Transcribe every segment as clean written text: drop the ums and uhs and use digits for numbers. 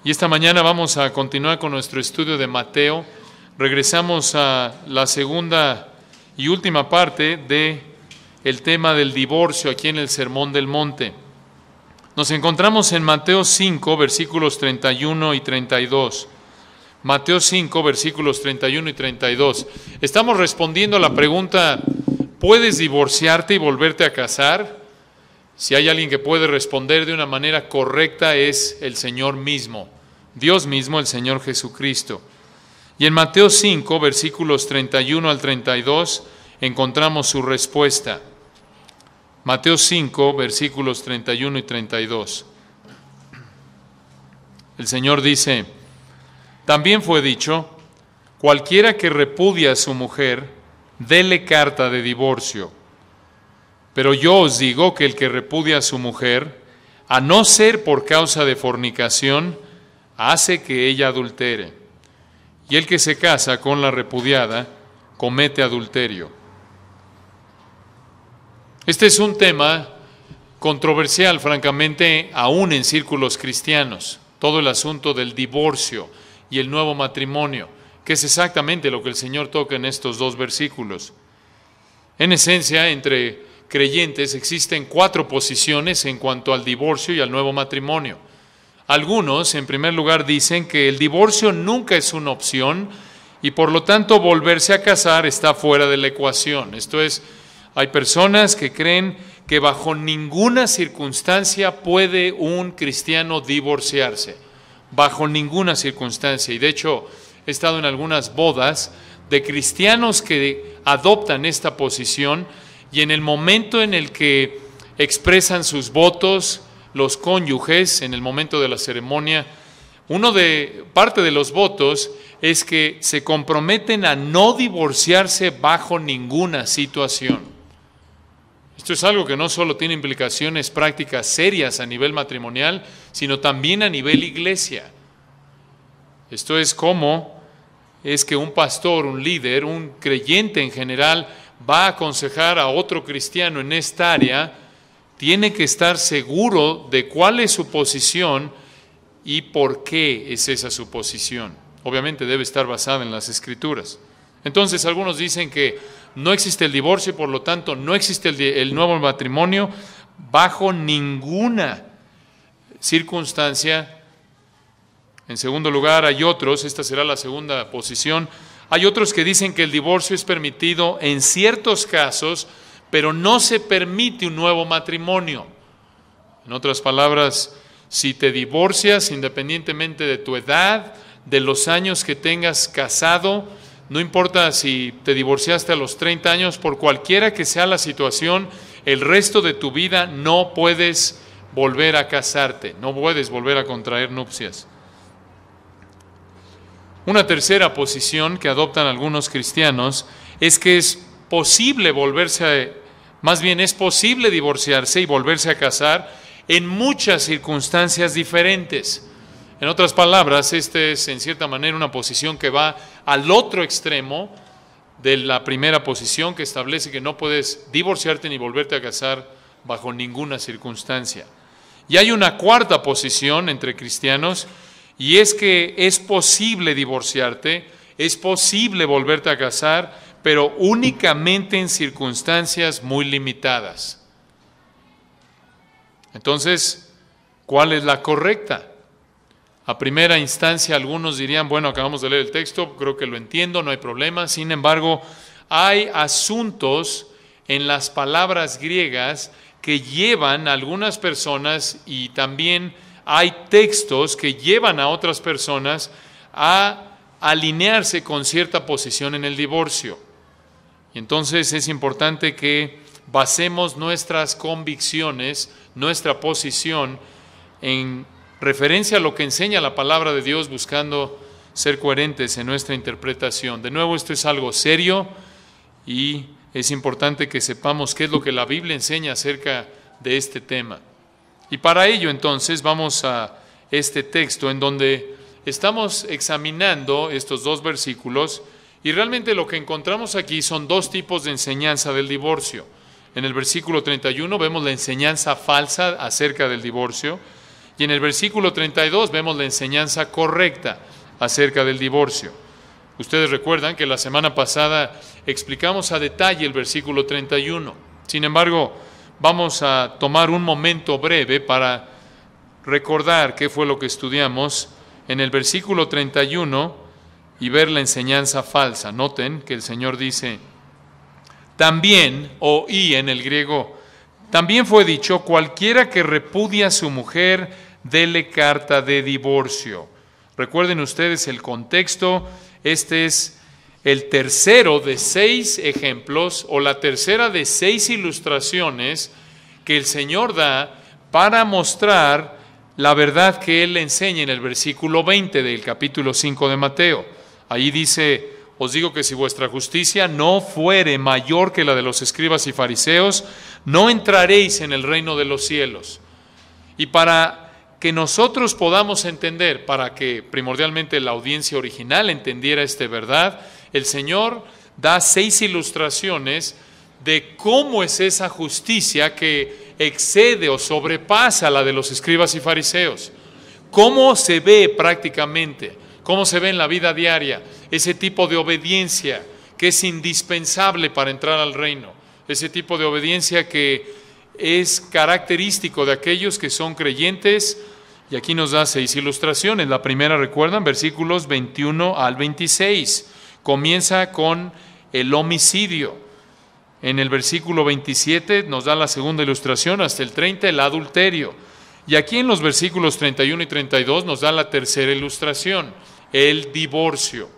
Y esta mañana vamos a continuar con nuestro estudio de Mateo. Regresamos a la segunda y última parte de el tema del divorcio aquí en el Sermón del Monte. Nos encontramos en Mateo 5, versículos 31 y 32. Mateo 5, versículos 31 y 32. Estamos respondiendo a la pregunta, ¿puedes divorciarte y volverte a casar? Si hay alguien que puede responder de una manera correcta es el Señor mismo, Dios mismo, el Señor Jesucristo. Y en Mateo 5, versículos 31 al 32, encontramos su respuesta. Mateo 5, versículos 31 y 32. El Señor dice, también fue dicho, cualquiera que repudia a su mujer, dele carta de divorcio. Pero yo os digo que el que repudia a su mujer, a no ser por causa de fornicación, hace que ella adultere. Y el que se casa con la repudiada, comete adulterio. Este es un tema controversial, francamente, aún en círculos cristianos. Todo el asunto del divorcio y el nuevo matrimonio, que es exactamente lo que el Señor toca en estos dos versículos. En esencia, entre creyentes existen 4 posiciones en cuanto al divorcio y al nuevo matrimonio. Algunos, en primer lugar, dicen que el divorcio nunca es una opción y por lo tanto volverse a casar está fuera de la ecuación. Esto es, hay personas que creen que bajo ninguna circunstancia puede un cristiano divorciarse, bajo ninguna circunstancia. Y de hecho, he estado en algunas bodas de cristianos que adoptan esta posición y en el momento en el que expresan sus votos, los cónyuges, en el momento de la ceremonia, parte de los votos es que se comprometen a no divorciarse bajo ninguna situación. Esto es algo que no solo tiene implicaciones prácticas serias a nivel matrimonial, sino también a nivel iglesia. Esto es cómo es que un pastor, un líder, un creyente en general va a aconsejar a otro cristiano en esta área, tiene que estar seguro de cuál es su posición y por qué es esa su posición. Obviamente debe estar basada en las Escrituras. Entonces algunos dicen que no existe el divorcio y por lo tanto no existe el nuevo matrimonio bajo ninguna circunstancia. En segundo lugar, hay otros, esta será la segunda posición, hay otros que dicen que el divorcio es permitido en ciertos casos, pero no se permite un nuevo matrimonio. En otras palabras, si te divorcias, independientemente de tu edad, de los años que tengas casado, no importa si te divorciaste a los 30 años, por cualquiera que sea la situación, el resto de tu vida no puedes volver a casarte, no puedes volver a contraer nupcias. Una tercera posición que adoptan algunos cristianos es que es posible es posible divorciarse y volverse a casar en muchas circunstancias diferentes. En otras palabras, esta es en cierta manera una posición que va al otro extremo de la primera posición que establece que no puedes divorciarte ni volverte a casar bajo ninguna circunstancia. Y hay una cuarta posición entre cristianos, y es que es posible divorciarte, es posible volverte a casar, pero únicamente en circunstancias muy limitadas. Entonces, ¿cuál es la correcta? A primera instancia, algunos dirían, bueno, acabamos de leer el texto, creo que lo entiendo, no hay problema. Sin embargo, hay asuntos en las palabras griegas que llevan a algunas personas y también hay textos que llevan a otras personas a alinearse con cierta posición en el divorcio. Y entonces es importante que basemos nuestras convicciones, nuestra posición en referencia a lo que enseña la palabra de Dios, buscando ser coherentes en nuestra interpretación. De nuevo, esto es algo serio y es importante que sepamos qué es lo que la Biblia enseña acerca de este tema. Y para ello, entonces, vamos a este texto en donde estamos examinando estos dos versículos y realmente lo que encontramos aquí son dos tipos de enseñanza del divorcio. En el versículo 31 vemos la enseñanza falsa acerca del divorcio Y en el versículo 32 vemos la enseñanza correcta acerca del divorcio. Ustedes recuerdan que la semana pasada explicamos a detalle el versículo 31. Sin embargo, vamos a tomar un momento breve para recordar qué fue lo que estudiamos en el versículo 31 y ver la enseñanza falsa. Noten que el Señor dice, también, o y en el griego, también fue dicho, cualquiera que repudia a su mujer, dele carta de divorcio. Recuerden ustedes el contexto. Este es el tercero de 6 ejemplos, o la tercera de 6 ilustraciones que el Señor da para mostrar la verdad que Él enseña en el versículo 20 del capítulo 5 de Mateo. Allí dice, os digo que si vuestra justicia no fuere mayor que la de los escribas y fariseos, no entraréis en el reino de los cielos. Y para que nosotros podamos entender, para que primordialmente la audiencia original entendiera esta verdad, el Señor da 6 ilustraciones de cómo es esa justicia que excede o sobrepasa la de los escribas y fariseos. Cómo se ve prácticamente, cómo se ve en la vida diaria, ese tipo de obediencia que es indispensable para entrar al reino, ese tipo de obediencia que es característico de aquellos que son creyentes. Y aquí nos da 6 ilustraciones. La primera, recuerdan, versículos 21 al 26. Comienza con el homicidio. En el versículo 27 nos da la segunda ilustración, hasta el 30, el adulterio. Y aquí en los versículos 31 y 32 nos da la tercera ilustración, el divorcio.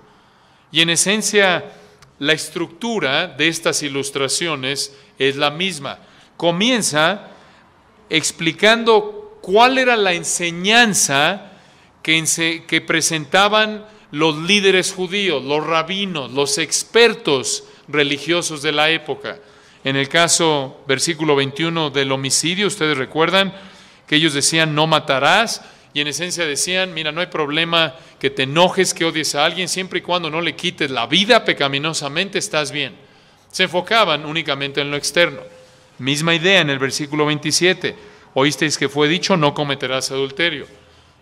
Y en esencia, la estructura de estas ilustraciones es la misma. Comienza explicando cuál era la enseñanza que presentaban los líderes judíos, los rabinos, los expertos religiosos de la época. En el caso, versículo 21 del homicidio, ustedes recuerdan que ellos decían no matarás, y en esencia decían, mira, no hay problema que te enojes, que odies a alguien, siempre y cuando no le quites la vida pecaminosamente, estás bien. Se enfocaban únicamente en lo externo. Misma idea en el versículo 27. Oísteis que fue dicho, no cometerás adulterio.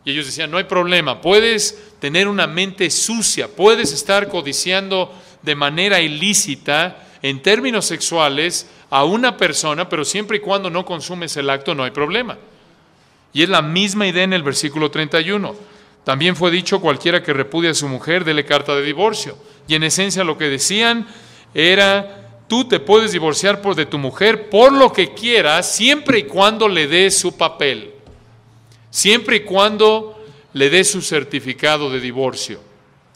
Y ellos decían, no hay problema, puedes tener una mente sucia, puedes estar codiciando de manera ilícita, en términos sexuales, a una persona, pero siempre y cuando no consumes el acto, no hay problema. Y es la misma idea en el versículo 31. También fue dicho, cualquiera que repudie a su mujer, dele carta de divorcio. Y en esencia lo que decían era, tú te puedes divorciar de tu mujer por lo que quieras, siempre y cuando le des su papel, siempre y cuando le des su certificado de divorcio.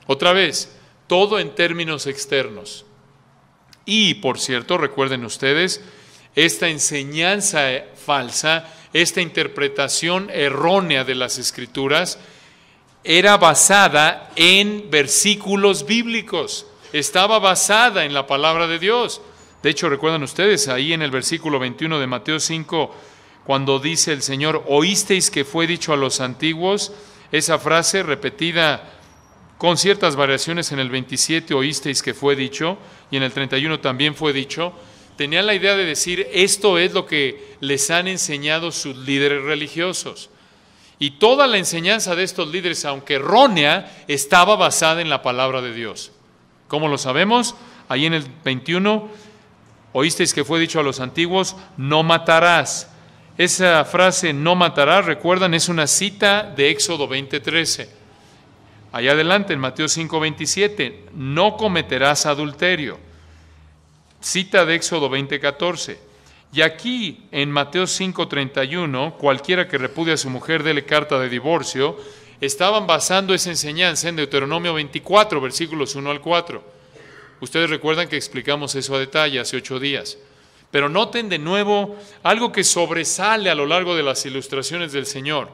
Otra vez, todo en términos externos. Y, por cierto, recuerden ustedes, esta enseñanza falsa, esta interpretación errónea de las Escrituras, era basada en versículos bíblicos. Estaba basada en la palabra de Dios. De hecho, recuerdan ustedes, ahí en el versículo 21 de Mateo 5, cuando dice el Señor, oísteis que fue dicho a los antiguos, esa frase repetida con ciertas variaciones en el 27, oísteis que fue dicho, y en el 31 también fue dicho, tenían la idea de decir, esto es lo que les han enseñado sus líderes religiosos. Y toda la enseñanza de estos líderes, aunque errónea, estaba basada en la palabra de Dios. ¿Cómo lo sabemos? Ahí en el 21, oísteis que fue dicho a los antiguos, no matarás. Esa frase, no matarás, recuerdan, es una cita de Éxodo 20:13. Allá adelante, en Mateo 5:27, no cometerás adulterio. Cita de Éxodo 20:14. Y aquí, en Mateo 5:31, cualquiera que repudie a su mujer, dele carta de divorcio. Estaban basando esa enseñanza en Deuteronomio 24, versículos 1 al 4. Ustedes recuerdan que explicamos eso a detalle hace 8 días. Pero noten de nuevo algo que sobresale a lo largo de las ilustraciones del Señor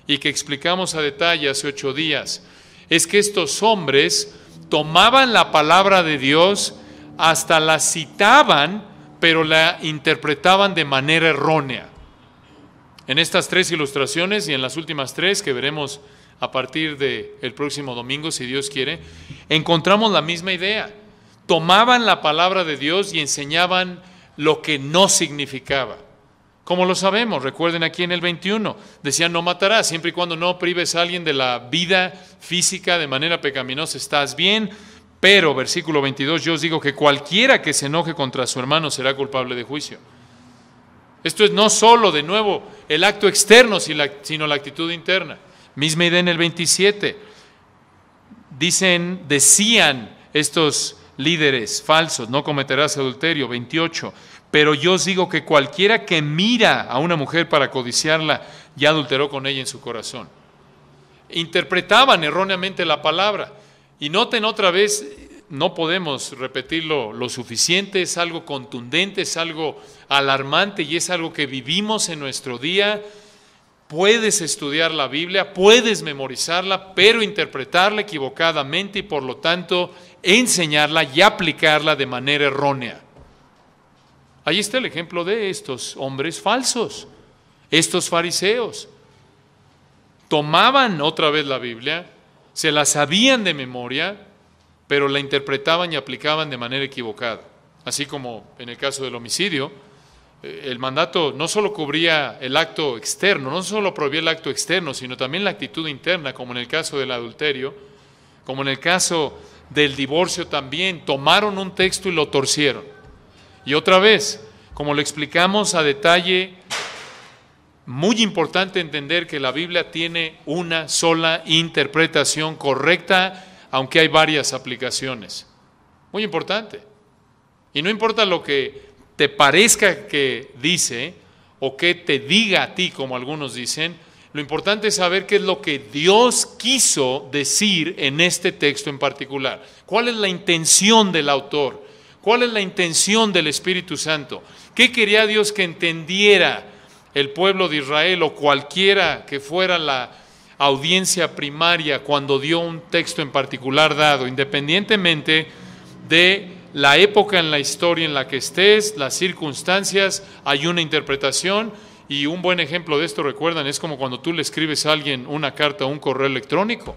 y que explicamos a detalle hace 8 días. Es que estos hombres tomaban la palabra de Dios, hasta la citaban, pero la interpretaban de manera errónea. En estas 3 ilustraciones y en las últimas 3 que veremos a partir del próximo domingo, si Dios quiere, encontramos la misma idea. Tomaban la palabra de Dios y enseñaban lo que no significaba. ¿Cómo lo sabemos? Recuerden aquí en el 21, decían no matarás, siempre y cuando no prives a alguien de la vida física de manera pecaminosa, estás bien. Pero, versículo 22, yo os digo que cualquiera que se enoje contra su hermano será culpable de juicio. Esto es no solo, de nuevo, el acto externo, sino la actitud interna. Misma idea en el 27. Decían estos líderes falsos, no cometerás adulterio. 28. Pero yo os digo que cualquiera que mira a una mujer para codiciarla, ya adulteró con ella en su corazón. Interpretaban erróneamente la palabra. Y noten otra vez, no podemos repetirlo lo suficiente, es algo contundente, es algo alarmante y es algo que vivimos en nuestro día. Puedes estudiar la Biblia, puedes memorizarla, pero interpretarla equivocadamente y por lo tanto enseñarla y aplicarla de manera errónea. Ahí está el ejemplo de estos hombres falsos, estos fariseos. Tomaban otra vez la Biblia, se la sabían de memoria, pero la interpretaban y aplicaban de manera equivocada. Así como en el caso del homicidio, el mandato no solo cubría el acto externo, no solo prohibía el acto externo, sino también la actitud interna, como en el caso del adulterio, como en el caso del divorcio también. Tomaron un texto y lo torcieron. Y otra vez, como lo explicamos a detalle, muy importante entender que la Biblia tiene una sola interpretación correcta, aunque hay varias aplicaciones. Muy importante. Y no importa lo que te parezca que dice o que te diga a ti, como algunos dicen, lo importante es saber qué es lo que Dios quiso decir en este texto en particular. ¿Cuál es la intención del autor? ¿Cuál es la intención del Espíritu Santo? ¿Qué quería Dios que entendiera el pueblo de Israel o cualquiera que fuera la audiencia primaria cuando dio un texto en particular dado, independientemente de la época en la historia en la que estés, las circunstancias, hay una interpretación? Y un buen ejemplo de esto, recuerdan, es como cuando tú le escribes a alguien una carta o un correo electrónico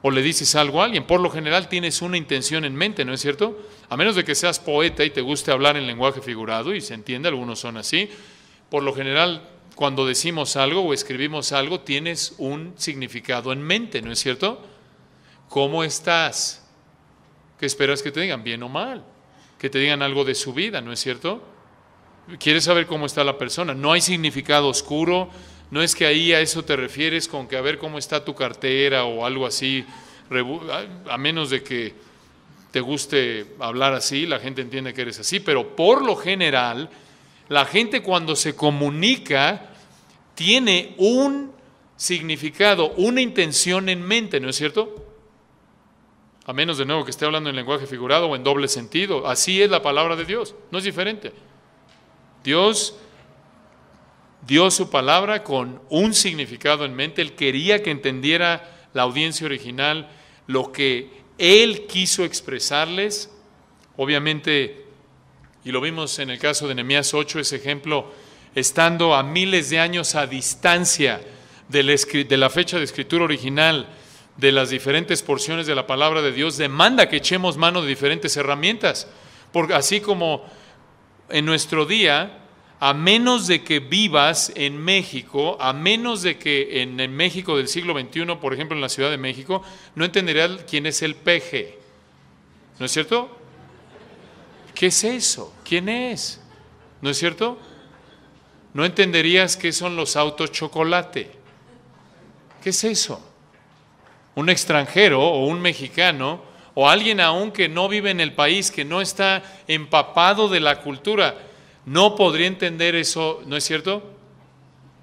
o le dices algo a alguien. Por lo general tienes una intención en mente, ¿no es cierto? A menos de que seas poeta y te guste hablar en lenguaje figurado, y se entiende, algunos son así. Por lo general, cuando decimos algo o escribimos algo, tienes un significado en mente, ¿no es cierto? ¿Cómo estás? ¿Qué esperas que te digan? ¿Bien o mal? Que te digan algo de su vida, ¿no es cierto? ¿Quieres saber cómo está la persona? No hay significado oscuro, no es que ahí a eso te refieres con que a ver cómo está tu cartera o algo así, a menos de que te guste hablar así, la gente entiende que eres así, pero por lo general, la gente cuando se comunica tiene un significado, una intención en mente, ¿no es cierto? A menos de nuevo que esté hablando en lenguaje figurado o en doble sentido. Así es la palabra de Dios, no es diferente. Dios dio su palabra con un significado en mente. Él quería que entendiera la audiencia original lo que Él quiso expresarles. Obviamente, y lo vimos en el caso de Nehemías 8, ese ejemplo, estando a miles de años a distancia de la fecha de escritura original, de las diferentes porciones de la palabra de Dios, demanda que echemos mano de diferentes herramientas, porque así como en nuestro día, a menos de que vivas en México, a menos de que en el México del siglo XXI, por ejemplo en la Ciudad de México, no entenderías quién es el peje, ¿no es cierto? ¿Qué es eso? ¿Quién es? ¿No es cierto? No entenderías qué son los autos chocolate. ¿Qué es eso? Un extranjero o un mexicano o alguien aún que no vive en el país, que no está empapado de la cultura, no podría entender eso, ¿no es cierto?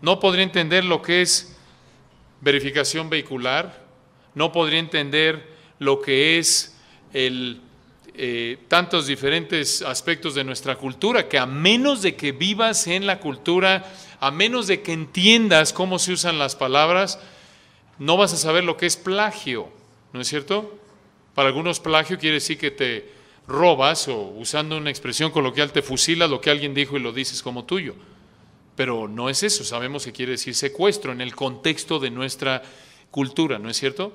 No podría entender lo que es verificación vehicular, no podría entender lo que es tantos diferentes aspectos de nuestra cultura, que a menos de que vivas en la cultura, a menos de que entiendas cómo se usan las palabras, no vas a saber lo que es plagio, ¿no es cierto? Para algunos plagio quiere decir que te robas o, usando una expresión coloquial, te fusilas lo que alguien dijo y lo dices como tuyo. Pero no es eso, sabemos que quiere decir secuestro en el contexto de nuestra cultura, ¿no es cierto?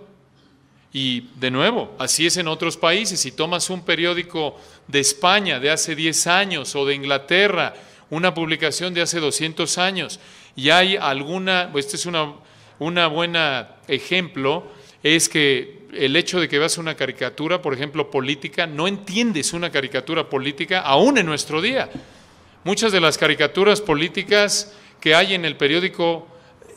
Y de nuevo, así es en otros países. Si tomas un periódico de España de hace 10 años o de Inglaterra una publicación de hace 200 años. Y hay alguna, este es una buena ejemplo, es que el hecho de que veas una caricatura, por ejemplo, política, no entiendes una caricatura política aún en nuestro día. Muchas de las caricaturas políticas que hay en el periódico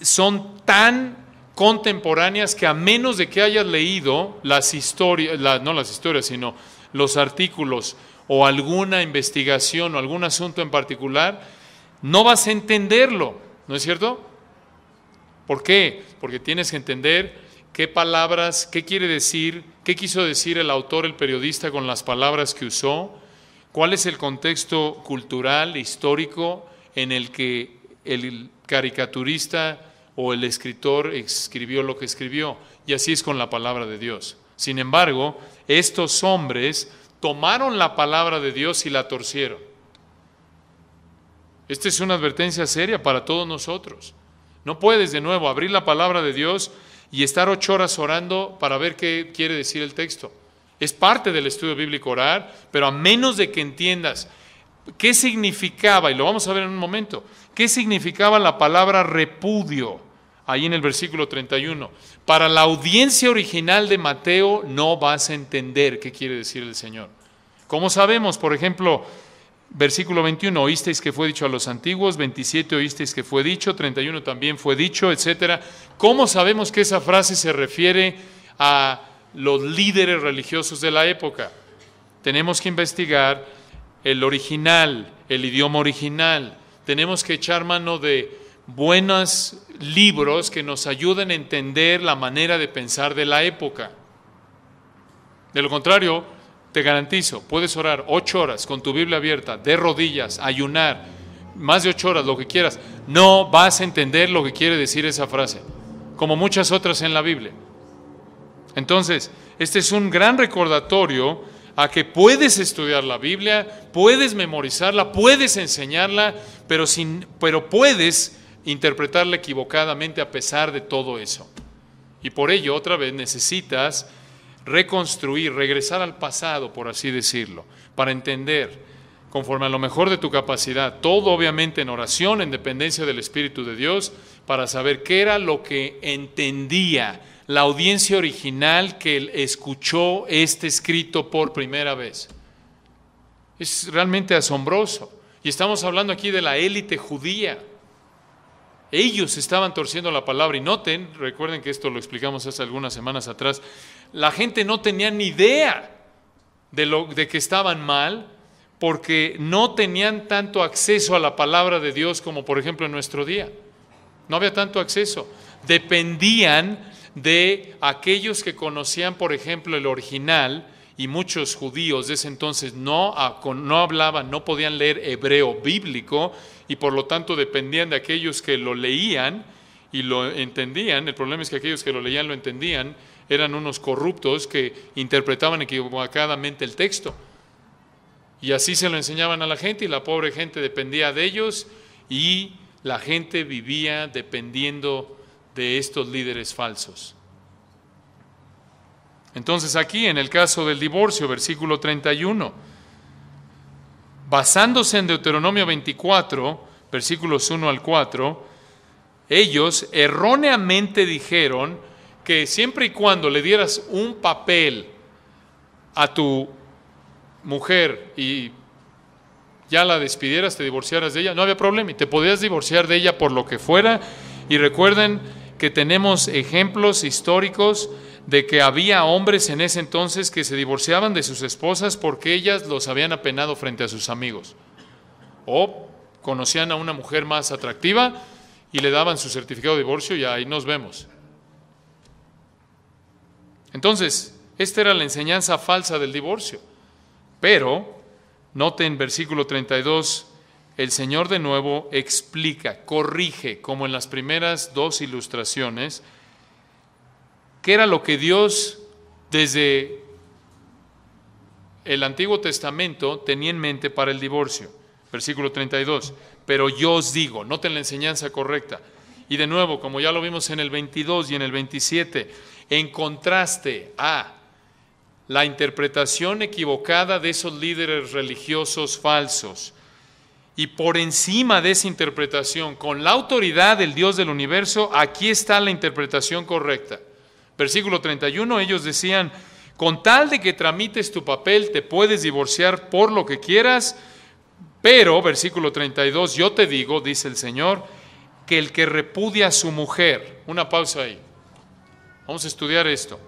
son tan contemporáneas que a menos de que hayas leído las historias, no las historias, sino los artículos o alguna investigación o algún asunto en particular, no vas a entenderlo, ¿no es cierto? ¿Por qué? Porque tienes que entender qué palabras, qué quiere decir, qué quiso decir el autor, el periodista con las palabras que usó, cuál es el contexto cultural, histórico en el que el caricaturista o el escritor escribió lo que escribió. Y así es con la palabra de Dios. Sin embargo, estos hombres tomaron la palabra de Dios y la torcieron. Esta es una advertencia seria para todos nosotros. No puedes de nuevo abrir la palabra de Dios y estar 8 horas orando para ver qué quiere decir el texto. Es parte del estudio bíblico orar, pero a menos de que entiendas qué significaba, y lo vamos a ver en un momento, qué significaba la palabra repudio, ahí en el versículo 31. Para la audiencia original de Mateo no vas a entender qué quiere decir el Señor. ¿Cómo sabemos? Por ejemplo, versículo 21, oísteis que fue dicho a los antiguos, 27, oísteis que fue dicho, 31 también fue dicho, etc. ¿Cómo sabemos que esa frase se refiere a los líderes religiosos de la época? Tenemos que investigar el original, el idioma original. Tenemos que echar mano de buenos libros que nos ayuden a entender la manera de pensar de la época. De lo contrario, te garantizo, puedes orar 8 horas con tu Biblia abierta, de rodillas, ayunar, más de 8 horas, lo que quieras. No vas a entender lo que quiere decir esa frase, como muchas otras en la Biblia. Entonces, este es un gran recordatorio a que puedes estudiar la Biblia, puedes memorizarla, puedes enseñarla, pero puedes interpretarla equivocadamente a pesar de todo eso. Y por ello, otra vez, necesitas reconstruir, regresar al pasado, por así decirlo, para entender, conforme a lo mejor de tu capacidad, todo obviamente en oración, en dependencia del Espíritu de Dios, para saber qué era lo que entendía la audiencia original que escuchó este escrito por primera vez. Es realmente asombroso. Y estamos hablando aquí de la élite judía. Ellos estaban torciendo la palabra. Y noten, recuerden que esto lo explicamos hace algunas semanas atrás, la gente no tenía ni idea de que estaban mal, porque no tenían tanto acceso a la palabra de Dios como por ejemplo en nuestro día. No había tanto acceso. Dependían de aquellos que conocían, por ejemplo, el original, y muchos judíos de ese entonces no hablaban, no podían leer hebreo bíblico, y por lo tanto dependían de aquellos que lo leían y lo entendían. El problema es que aquellos que lo leían lo entendían, eran unos corruptos que interpretaban equivocadamente el texto. Y así se lo enseñaban a la gente, y la pobre gente dependía de ellos, y la gente vivía dependiendo de estos líderes falsos. Entonces aquí, en el caso del divorcio, versículo 31, basándose en Deuteronomio 24, versículos 1 al 4, ellos erróneamente dijeron que siempre y cuando le dieras un papel a tu mujer y ya la despidieras, te divorciaras de ella, no había problema, y te podías divorciar de ella por lo que fuera. Y recuerden que tenemos ejemplos históricos de que había hombres en ese entonces que se divorciaban de sus esposas porque ellas los habían apenado frente a sus amigos, o conocían a una mujer más atractiva y le daban su certificado de divorcio, y ahí nos vemos. Entonces, esta era la enseñanza falsa del divorcio. Pero, noten versículo 32, el Señor de nuevo explica, corrige, como en las primeras 2 ilustraciones, qué era lo que Dios desde el Antiguo Testamento tenía en mente para el divorcio. Versículo 32, pero yo os digo, noten la enseñanza correcta. Y de nuevo, como ya lo vimos en el 22 y en el 27, en contraste a la interpretación equivocada de esos líderes religiosos falsos Y por encima de esa interpretación, con la autoridad del Dios del universo, aquí está la interpretación correcta. Versículo 31, ellos decían, con tal de que tramites tu papel, te puedes divorciar por lo que quieras, pero, versículo 32, yo te digo, dice el Señor, que el que repudia a su mujer, una pausa ahí, vamos a estudiar esto.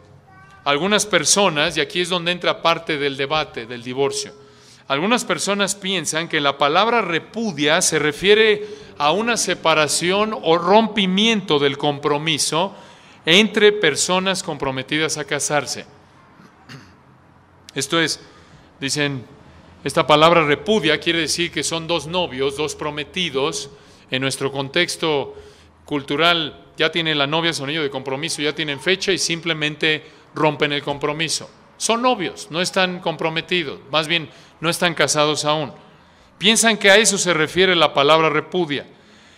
Algunas personas, y aquí es donde entra parte del debate del divorcio, algunas personas piensan que la palabra repudia se refiere a una separación o rompimiento del compromiso entre personas comprometidas a casarse. Esto es, dicen, esta palabra repudia quiere decir que son dos novios, dos prometidos. En nuestro contexto cultural ya tienen la novia, su anillo de compromiso, ya tienen fecha y simplemente rompen el compromiso. Son novios, no están comprometidos, más bien no están casados aún. Piensan que a eso se refiere la palabra repudia.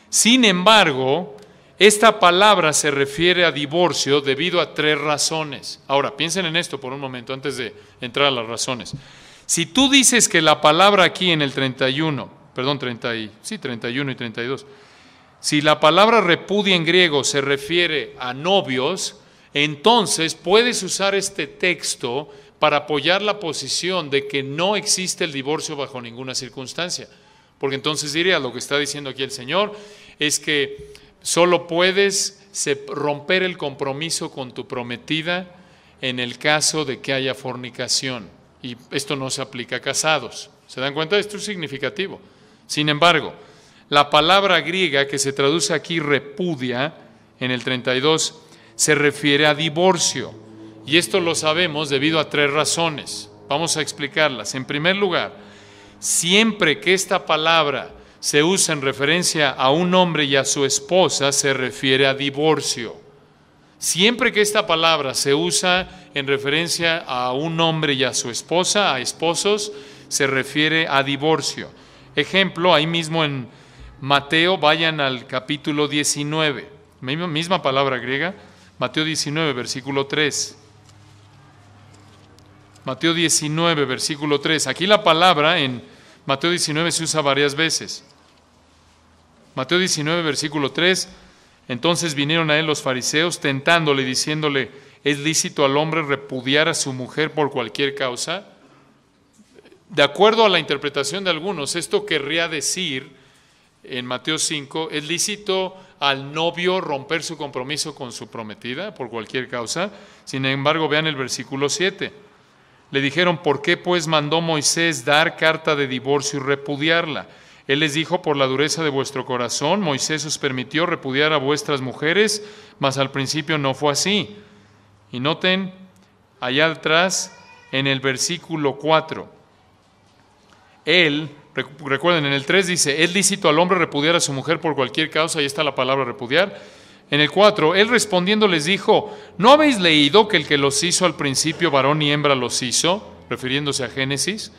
Sin embargo, esta palabra se refiere a divorcio debido a 3 razones. Ahora, piensen en esto por un momento antes de entrar a las razones. Si tú dices que la palabra aquí en el 31 y 32, si la palabra repudia en griego se refiere a novios, entonces puedes usar este texto para apoyar la posición de que no existe el divorcio bajo ninguna circunstancia. Porque entonces diría, lo que está diciendo aquí el Señor es que solo puedes romper el compromiso con tu prometida en el caso de que haya fornicación. Y esto no se aplica a casados. ¿Se dan cuenta? Esto es significativo. Sin embargo, la palabra griega que se traduce aquí repudia en el 32 se refiere a divorcio. Y esto lo sabemos debido a 3 razones. Vamos a explicarlas. En primer lugar, siempre que esta palabra se usa en referencia a un hombre y a su esposa, se refiere a divorcio. Siempre que esta palabra se usa en referencia a un hombre y a su esposa, a esposos, se refiere a divorcio. Ejemplo, ahí mismo en Mateo, vayan al capítulo 19, misma palabra griega, Mateo 19, versículo 3. Mateo 19, versículo 3. Aquí la palabra en Mateo 19 se usa varias veces. Mateo 19, versículo 3. Entonces vinieron a él los fariseos tentándole, diciéndole, ¿es lícito al hombre repudiar a su mujer por cualquier causa? De acuerdo a la interpretación de algunos, esto querría decir, en Mateo 5, ¿es lícito al novio romper su compromiso con su prometida por cualquier causa? Sin embargo, vean el versículo 7. Le dijeron, ¿por qué pues mandó Moisés dar carta de divorcio y repudiarla? Él les dijo, por la dureza de vuestro corazón, Moisés os permitió repudiar a vuestras mujeres, mas al principio no fue así. Y noten, allá atrás, en el versículo 4, recuerden, en el 3 dice, ¿es lícito al hombre repudiar a su mujer por cualquier causa? Ahí está la palabra repudiar. En el 4, él respondiendo les dijo, ¿no habéis leído que el que los hizo al principio varón y hembra los hizo? Refiriéndose a Génesis.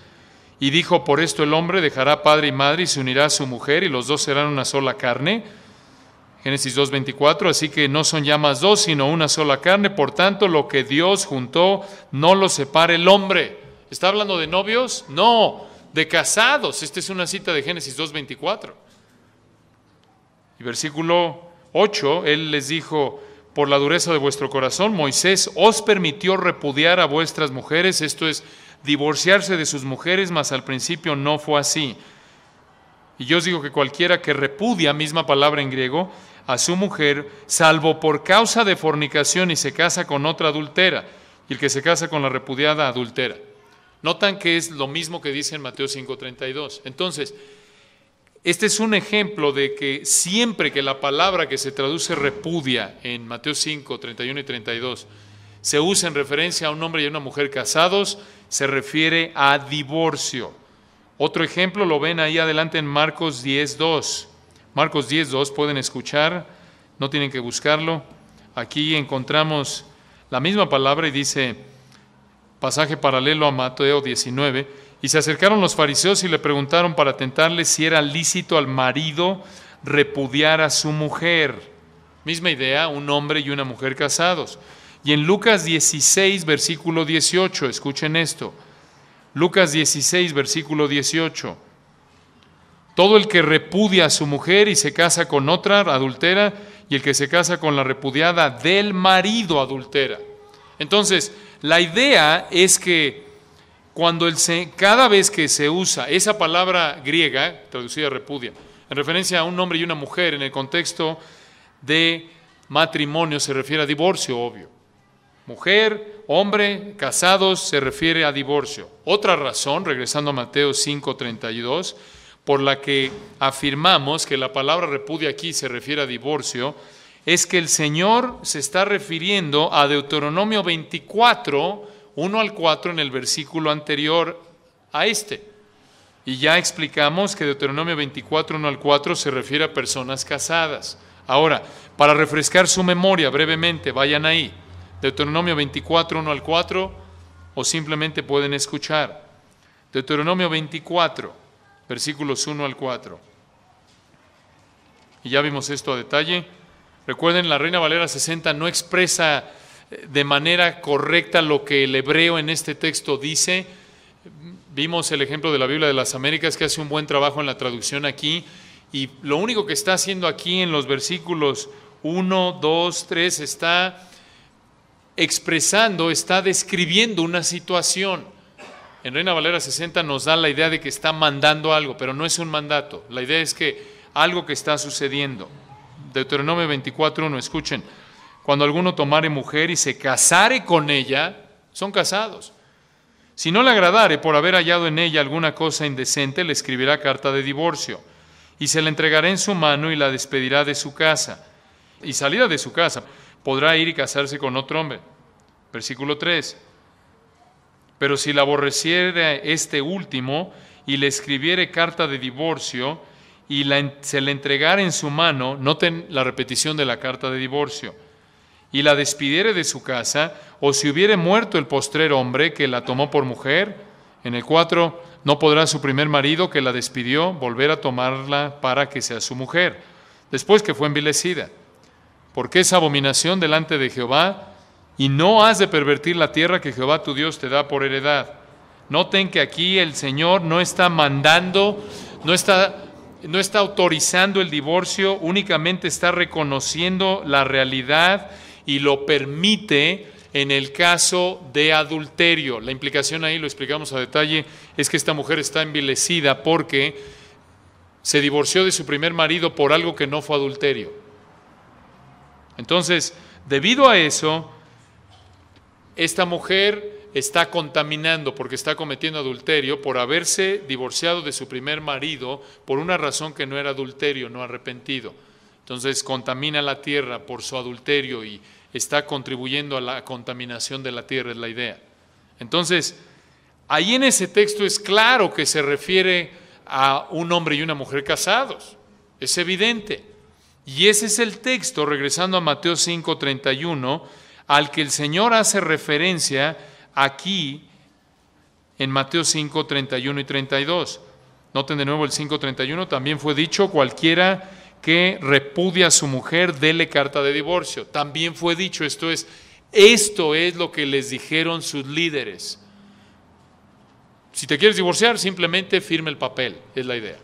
Y dijo, por esto el hombre dejará padre y madre y se unirá a su mujer y los dos serán una sola carne. Génesis 2:24, así que no son ya más dos, sino una sola carne. Por tanto, lo que Dios juntó, no lo separe el hombre. ¿Está hablando de novios? No, de casados. Esta es una cita de Génesis 2:24. Y versículo 8, él les dijo, por la dureza de vuestro corazón, Moisés os permitió repudiar a vuestras mujeres, esto es, divorciarse de sus mujeres, mas al principio no fue así. Y yo os digo que cualquiera que repudia, misma palabra en griego, a su mujer, salvo por causa de fornicación y se casa con otra adultera, y el que se casa con la repudiada adultera. Notan que es lo mismo que dice en Mateo 5:32. Entonces, este es un ejemplo de que siempre que la palabra que se traduce repudia en Mateo 5, 31 y 32 se usa en referencia a un hombre y a una mujer casados, se refiere a divorcio. Otro ejemplo lo ven ahí adelante en Marcos 10:2. Marcos 10:2, pueden escuchar, no tienen que buscarlo. Aquí encontramos la misma palabra y dice, pasaje paralelo a Mateo 19, y se acercaron los fariseos y le preguntaron para tentarle si era lícito al marido repudiar a su mujer. Misma idea, un hombre y una mujer casados. Y en Lucas 16, versículo 18, escuchen esto. Lucas 16, versículo 18. Todo el que repudia a su mujer y se casa con otra adultera, y el que se casa con la repudiada del marido adultera. Entonces, la idea es que cada vez que se usa esa palabra griega, traducida repudia, en referencia a un hombre y una mujer, en el contexto de matrimonio se refiere a divorcio, obvio. Mujer, hombre, casados, se refiere a divorcio. Otra razón, regresando a Mateo 5:32, por la que afirmamos que la palabra repudia aquí se refiere a divorcio, es que el Señor se está refiriendo a Deuteronomio 24, 1 al 4, en el versículo anterior a este. Y ya explicamos que Deuteronomio 24, 1 al 4 se refiere a personas casadas. Ahora, para refrescar su memoria brevemente, vayan ahí. Deuteronomio 24, 1 al 4, o simplemente pueden escuchar. Deuteronomio 24, versículos 1 al 4. Y ya vimos esto a detalle. Recuerden, la Reina Valera 60 no expresa de manera correcta lo que el hebreo en este texto dice. Vimos el ejemplo de la Biblia de las Américas, que hace un buen trabajo en la traducción aquí, y lo único que está haciendo aquí en los versículos 1, 2, 3, está expresando, está describiendo una situación. En Reina Valera 60 nos da la idea de que está mandando algo, pero no es un mandato. La idea es que algo que está sucediendo. Deuteronomio 24:1, escuchen. Cuando alguno tomare mujer y se casare con ella, son casados. Si no le agradare por haber hallado en ella alguna cosa indecente, le escribirá carta de divorcio, y se la entregará en su mano y la despedirá de su casa. Y salida de su casa, podrá ir y casarse con otro hombre. Versículo 3. Pero si la aborreciere este último y le escribiere carta de divorcio y se le entregara en su mano, noten la repetición de la carta de divorcio, y la despidiere de su casa, o si hubiere muerto el postrer hombre que la tomó por mujer, en el 4, no podrá su primer marido que la despidió volver a tomarla para que sea su mujer, después que fue envilecida, porque es abominación delante de Jehová. Y no has de pervertir la tierra que Jehová tu Dios te da por heredad. Noten que aquí el Señor no está mandando, no está autorizando el divorcio, únicamente está reconociendo la realidad y lo permite en el caso de adulterio. La implicación ahí, lo explicamos a detalle, es que esta mujer está envilecida porque se divorció de su primer marido por algo que no fue adulterio. Entonces, debido a eso, esta mujer está contaminando porque está cometiendo adulterio por haberse divorciado de su primer marido por una razón que no era adulterio, no arrepentido. Entonces contamina la tierra por su adulterio y está contribuyendo a la contaminación de la tierra, es la idea. Entonces, ahí en ese texto es claro que se refiere a un hombre y una mujer casados. Es evidente. Y ese es el texto, regresando a Mateo 5:31, al que el Señor hace referencia aquí en Mateo 5:31 y 32. Noten de nuevo el 5:31, también fue dicho, cualquiera que repudia a su mujer, dele carta de divorcio. También fue dicho, esto es lo que les dijeron sus líderes. Si te quieres divorciar, simplemente firme el papel, es la idea.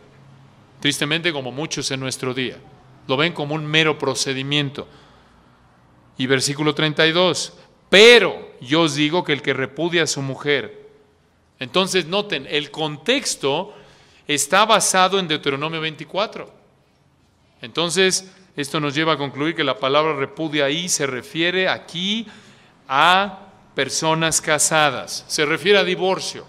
Tristemente, como muchos en nuestro día, lo ven como un mero procedimiento. Y versículo 32, pero yo os digo que el que repudia a su mujer. Entonces noten, el contexto está basado en Deuteronomio 24. Entonces, esto nos lleva a concluir que la palabra repudia ahí se refiere aquí a personas casadas, se refiere a divorcio.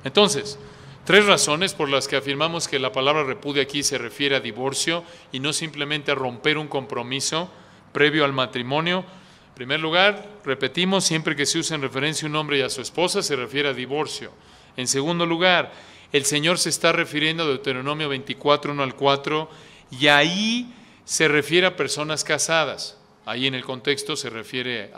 Entonces, 3 razones por las que afirmamos que la palabra repudia aquí se refiere a divorcio y no simplemente a romper un compromiso previo al matrimonio. En primer lugar, repetimos, siempre que se usa en referencia a un hombre y a su esposa, se refiere a divorcio. En segundo lugar, el Señor se está refiriendo a Deuteronomio 24, 1 al 4, y ahí se refiere a personas casadas. Ahí en el contexto se refiere,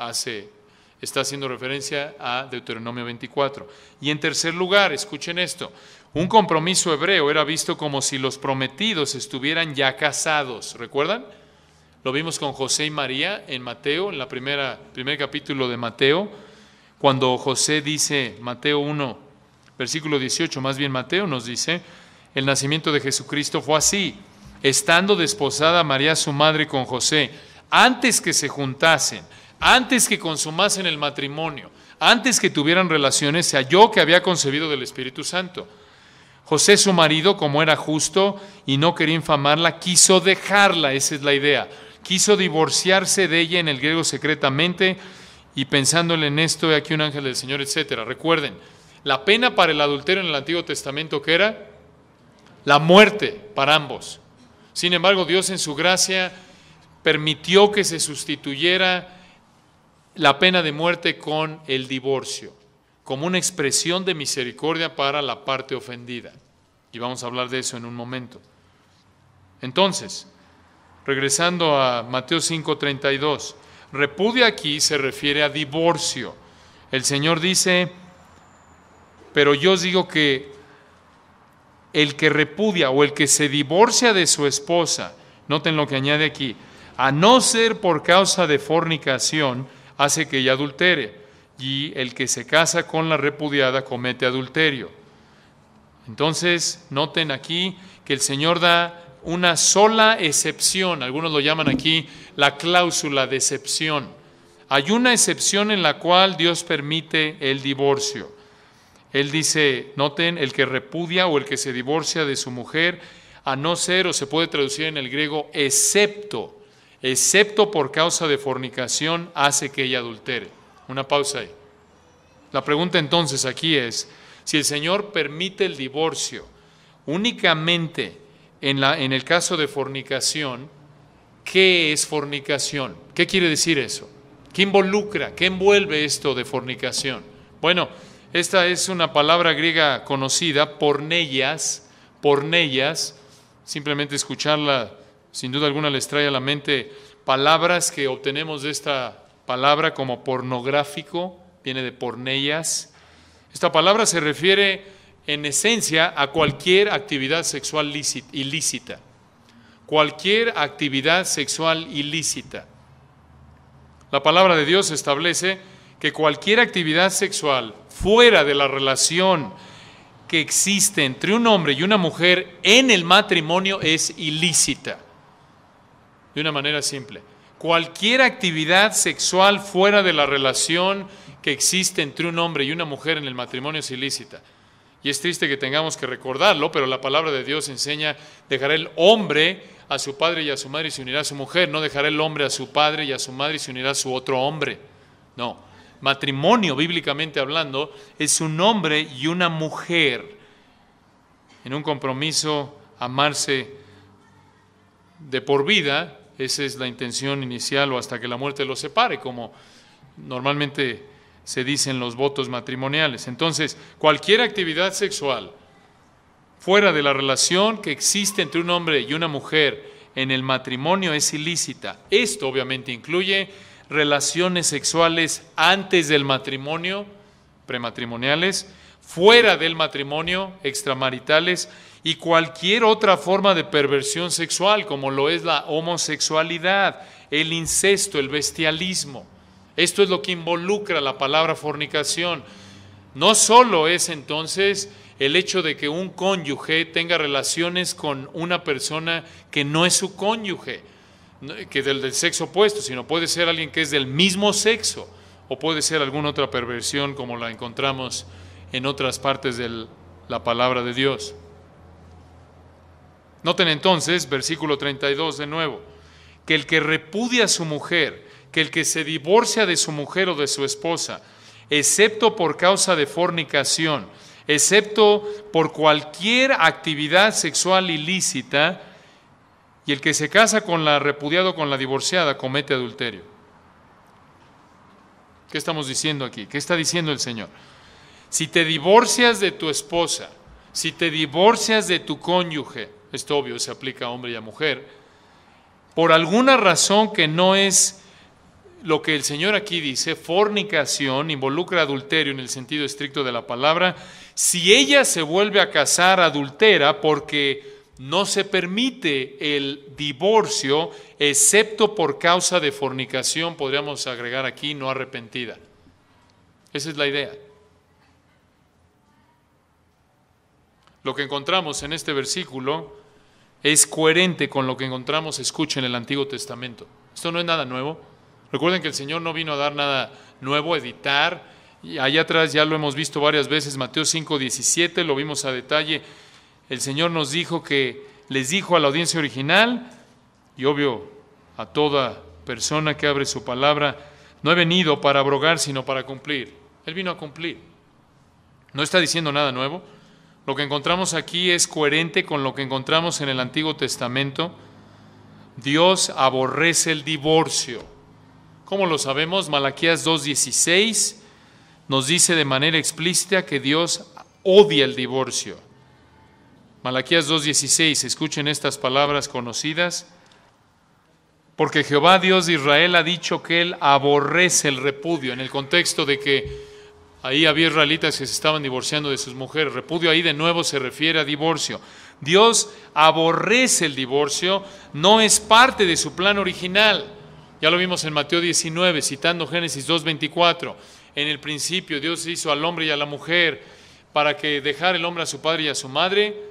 está haciendo referencia a Deuteronomio 24. Y en tercer lugar, escuchen esto, un compromiso hebreo era visto como si los prometidos estuvieran ya casados. ¿Recuerdan? Lo vimos con José y María en Mateo, en primer capítulo de Mateo, cuando José dice, Mateo 1, versículo 18, más bien Mateo nos dice, el nacimiento de Jesucristo fue así. Estando desposada María su madre con José, antes que se juntasen, antes que consumasen el matrimonio, antes que tuvieran relaciones, se halló que había concebido del Espíritu Santo. José su marido, como era justo y no quería infamarla, quiso dejarla, esa es la idea. Quiso divorciarse de ella, en el griego secretamente, y pensándole en esto, he aquí un ángel del Señor, etc. Recuerden, la pena para el adulterio en el Antiguo Testamento, ¿qué era? La muerte para ambos. Sin embargo, Dios en su gracia permitió que se sustituyera la pena de muerte con el divorcio, como una expresión de misericordia para la parte ofendida. Y vamos a hablar de eso en un momento. Entonces, regresando a Mateo 5:32, repudia aquí se refiere a divorcio. El Señor dice, pero yo os digo que el que repudia o el que se divorcia de su esposa, noten lo que añade aquí, a no ser por causa de fornicación, hace que ella adultere, y el que se casa con la repudiada comete adulterio. Entonces, noten aquí que el Señor da una sola excepción, algunos lo llaman aquí la cláusula de excepción. Hay una excepción en la cual Dios permite el divorcio. Él dice, noten, el que repudia o el que se divorcia de su mujer, a no ser, o se puede traducir en el griego, excepto por causa de fornicación, hace que ella adultere. Una pausa ahí. La pregunta entonces aquí es, si el Señor permite el divorcio únicamente en el caso de fornicación, ¿qué es fornicación? ¿Qué quiere decir eso? ¿Qué involucra? ¿Qué envuelve esto de fornicación? Bueno, esta es una palabra griega conocida, porneias, simplemente escucharla, sin duda alguna les trae a la mente palabras que obtenemos de esta palabra como pornográfico, viene de porneias. Esta palabra se refiere en esencia a cualquier actividad sexual ilícita. Cualquier actividad sexual ilícita. La palabra de Dios establece que cualquier actividad sexual fuera de la relación que existe entre un hombre y una mujer en el matrimonio es ilícita. De una manera simple. Cualquier actividad sexual fuera de la relación que existe entre un hombre y una mujer en el matrimonio es ilícita. Y es triste que tengamos que recordarlo, pero la palabra de Dios enseña, dejará el hombre a su padre y a su madre y se unirá a su mujer. No dejará el hombre a su padre y a su madre y se unirá a su otro hombre. No. Matrimonio, bíblicamente hablando, es un hombre y una mujer en un compromiso, amarse de por vida. Esa es la intención inicial o hasta que la muerte los separe, como normalmente se dice en los votos matrimoniales. Entonces, cualquier actividad sexual fuera de la relación que existe entre un hombre y una mujer en el matrimonio es ilícita. Esto obviamente incluye relaciones sexuales antes del matrimonio, prematrimoniales, fuera del matrimonio, extramaritales, y cualquier otra forma de perversión sexual, como lo es la homosexualidad, el incesto, el bestialismo. Esto es lo que involucra la palabra fornicación. No solo es entonces el hecho de que un cónyuge tenga relaciones con una persona que no es su cónyuge, que del sexo opuesto, sino puede ser alguien que es del mismo sexo, o puede ser alguna otra perversión como la encontramos en otras partes de la palabra de Dios. Noten entonces, versículo 32 de nuevo, que el que repudia a su mujer, que el que se divorcia de su mujer o de su esposa, excepto por causa de fornicación, excepto por cualquier actividad sexual ilícita, y el que se casa con la repudiada o con la divorciada, comete adulterio. ¿Qué estamos diciendo aquí? ¿Qué está diciendo el Señor? Si te divorcias de tu esposa, si te divorcias de tu cónyuge, esto obvio se aplica a hombre y a mujer, por alguna razón que no es lo que el Señor aquí dice, fornicación, involucra adulterio en el sentido estricto de la palabra, si ella se vuelve a casar adultera porque no se permite el divorcio, excepto por causa de fornicación, podríamos agregar aquí, no arrepentida. Esa es la idea. Lo que encontramos en este versículo es coherente con lo que encontramos, escuchen, en el Antiguo Testamento. Esto no es nada nuevo. Recuerden que el Señor no vino a dar nada nuevo, a editar. Y allá atrás ya lo hemos visto varias veces, Mateo 5:17, lo vimos a detalle. El Señor nos dijo que les dijo a la audiencia original, y obvio a toda persona que abre su palabra, no he venido para abrogar, sino para cumplir. Él vino a cumplir. No está diciendo nada nuevo. Lo que encontramos aquí es coherente con lo que encontramos en el Antiguo Testamento. Dios aborrece el divorcio. ¿Cómo lo sabemos? Malaquías 2:16 nos dice de manera explícita que Dios odia el divorcio. Malaquías 2:16, escuchen estas palabras conocidas. Porque Jehová Dios de Israel ha dicho que Él aborrece el repudio, en el contexto de que ahí había israelitas que se estaban divorciando de sus mujeres. Repudio ahí de nuevo se refiere a divorcio. Dios aborrece el divorcio, no es parte de su plan original. Ya lo vimos en Mateo 19, citando Génesis 2:24. En el principio Dios hizo al hombre y a la mujer para que dejara el hombre a su padre y a su madre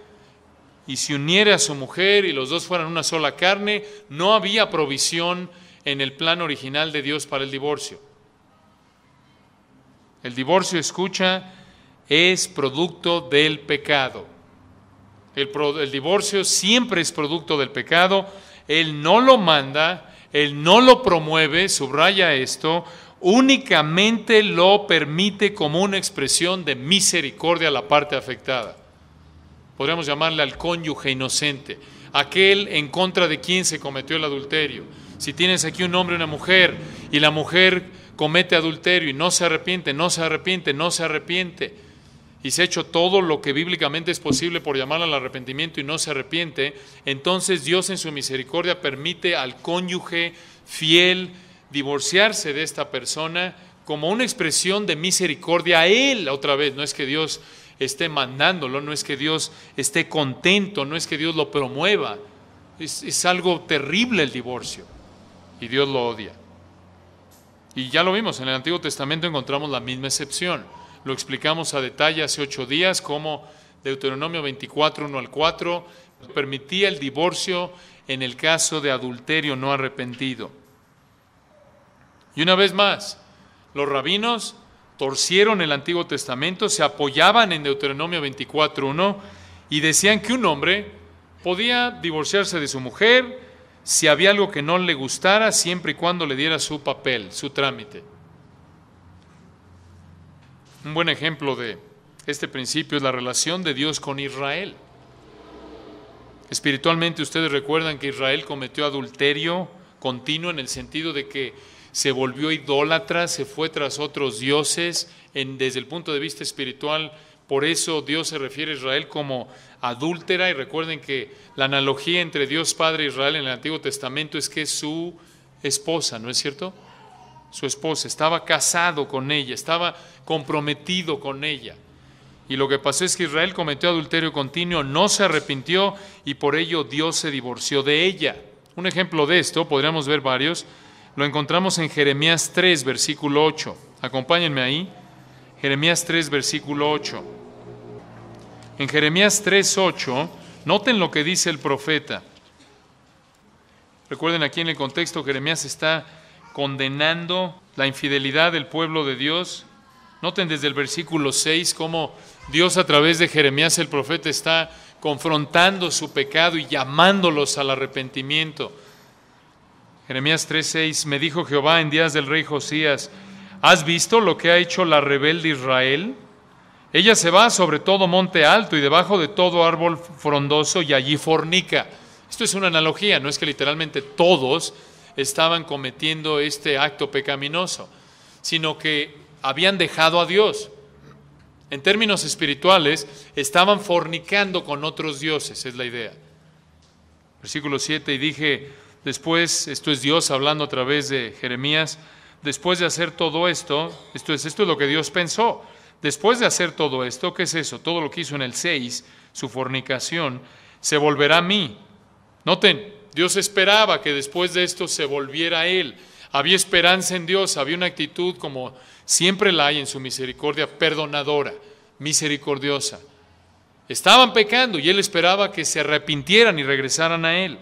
y se uniera a su mujer y los dos fueran una sola carne. No había provisión en el plan original de Dios para el divorcio. El divorcio, escucha, es producto del pecado. El divorcio siempre es producto del pecado. Él no lo manda, Él no lo promueve, subraya esto, únicamente lo permite como una expresión de misericordia a la parte afectada. Podríamos llamarle al cónyuge inocente, aquel en contra de quien se cometió el adulterio. Si tienes aquí un hombre y una mujer, y la mujer comete adulterio y no se arrepiente, y se ha hecho todo lo que bíblicamente es posible por llamarla al arrepentimiento y no se arrepiente, entonces Dios en su misericordia permite al cónyuge fiel divorciarse de esta persona como una expresión de misericordia a él. Otra vez, no es que Dios esté mandándolo, no es que Dios esté contento, no es que Dios lo promueva. Es algo terrible el divorcio y Dios lo odia. Y ya lo vimos, en el Antiguo Testamento encontramos la misma excepción. Lo explicamos a detalle hace 8 días, como Deuteronomio 24, 1 al 4, permitía el divorcio en el caso de adulterio no arrepentido. Y una vez más, los rabinos torcieron el Antiguo Testamento, se apoyaban en Deuteronomio 24:1 y decían que un hombre podía divorciarse de su mujer si había algo que no le gustara, siempre y cuando le diera su papel, su trámite. Un buen ejemplo de este principio es la relación de Dios con Israel. Espiritualmente, ustedes recuerdan que Israel cometió adulterio continuo en el sentido de que se volvió idólatra, se fue tras otros dioses desde el punto de vista espiritual. Por eso Dios se refiere a Israel como adúltera, y recuerden que la analogía entre Dios Padre e Israel en el Antiguo Testamento es que es su esposa, ¿no es cierto? Su esposa, estaba casado con ella, estaba comprometido con ella. Y lo que pasó es que Israel cometió adulterio continuo, no se arrepintió y por ello Dios se divorció de ella. Un ejemplo de esto, podríamos ver varios, lo encontramos en Jeremías 3, versículo 8. Acompáñenme ahí. Jeremías 3, versículo 8. En Jeremías 3, 8, noten lo que dice el profeta. Recuerden, aquí en el contexto, Jeremías está condenando la infidelidad del pueblo de Dios. Noten desde el versículo 6 cómo Dios a través de Jeremías el profeta está confrontando su pecado y llamándolos al arrepentimiento. Jeremías 3:6, me dijo Jehová en días del rey Josías, ¿has visto lo que ha hecho la rebelde Israel? Ella se va sobre todo monte alto y debajo de todo árbol frondoso y allí fornica. Esto es una analogía, no es que literalmente todos estaban cometiendo este acto pecaminoso, sino que habían dejado a Dios. En términos espirituales, estaban fornicando con otros dioses, es la idea. Versículo 7, y dije, después, esto es Dios hablando a través de Jeremías, después de hacer todo esto, esto es lo que Dios pensó. Después de hacer todo esto, ¿qué es eso? Todo lo que hizo en el 6, su fornicación, se volverá a mí. Noten, Dios esperaba que después de esto se volviera a Él. Había esperanza en Dios, había una actitud como siempre la hay en su misericordia, perdonadora, misericordiosa. Estaban pecando y él esperaba que se arrepintieran y regresaran a él.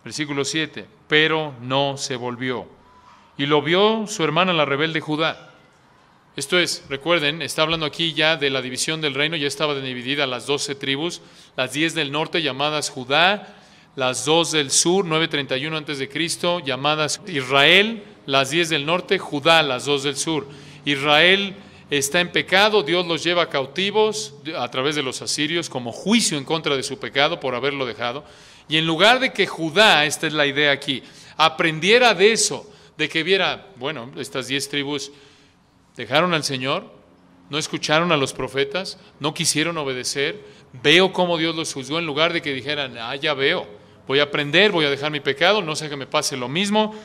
Versículo 7. Pero no se volvió. Y lo vio su hermana la rebelde Judá. Esto es, recuerden, está hablando aquí ya de la división del reino, ya estaba dividida las 12 tribus, las 10 del norte llamadas Judá, las 2 del sur, 931 a.C., llamadas Israel, las 10 del norte, Judá, las 2 del sur. Israel está en pecado, Dios los lleva cautivos a través de los asirios como juicio en contra de su pecado por haberlo dejado. Y en lugar de que Judá, esta es la idea aquí, aprendiera de eso, de que viera, bueno, estas 10 tribus dejaron al Señor, no escucharon a los profetas, no quisieron obedecer, veo cómo Dios los juzgó, en lugar de que dijeran, ya veo, voy a aprender, voy a dejar mi pecado, no sé que me pase lo mismo.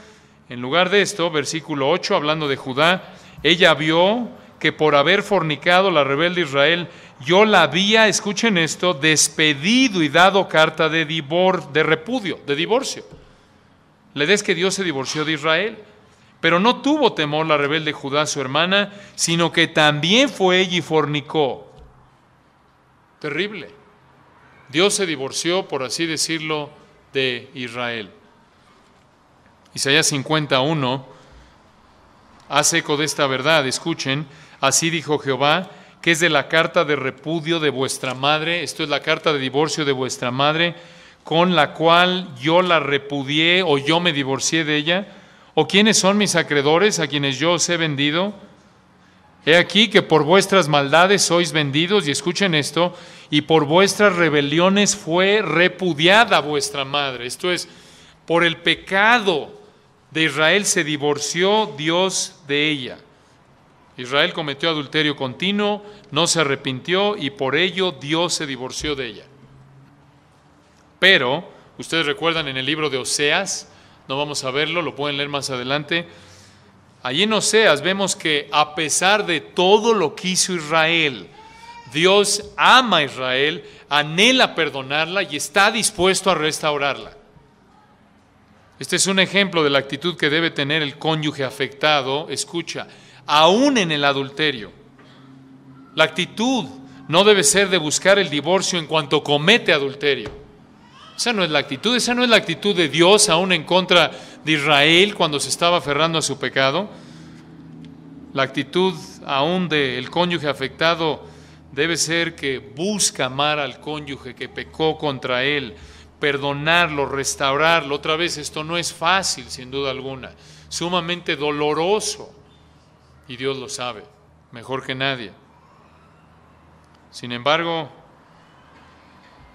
En lugar de esto, versículo 8, hablando de Judá, ella vio que por haber fornicado la rebelde Israel, yo la había, escuchen esto, despedido y dado carta de repudio, de divorcio. La idea es que Dios se divorció de Israel. Pero no tuvo temor la rebelde Judá, su hermana, sino que también fue ella y fornicó. Terrible. Dios se divorció, por así decirlo, de Israel. Isaías 51 hace eco de esta verdad. Escuchen, así dijo Jehová, que es de la carta de repudio de vuestra madre, esto es la carta de divorcio de vuestra madre, con la cual yo la repudié o yo me divorcié de ella. ¿O quiénes son mis acreedores a quienes yo os he vendido? He aquí que por vuestras maldades sois vendidos, y escuchen esto, y por vuestras rebeliones fue repudiada vuestra madre. Esto es, por el pecado de Israel se divorció Dios de ella. Israel cometió adulterio continuo, no se arrepintió, y por ello Dios se divorció de ella. Pero, ustedes recuerdan en el libro de Oseas, no vamos a verlo, lo pueden leer más adelante. Allí en Oseas vemos que a pesar de todo lo que hizo Israel, Dios ama a Israel, anhela perdonarla y está dispuesto a restaurarla. Este es un ejemplo de la actitud que debe tener el cónyuge afectado. Escucha, aún en el adulterio. La actitud no debe ser de buscar el divorcio en cuanto comete adulterio. Esa no es la actitud de Dios aún en contra de Israel cuando se estaba aferrando a su pecado. La actitud aún del cónyuge afectado debe ser que busca amar al cónyuge que pecó contra él, perdonarlo, restaurarlo. Otra vez, esto no es fácil, sin duda alguna, sumamente doloroso, y Dios lo sabe, mejor que nadie. Sin embargo,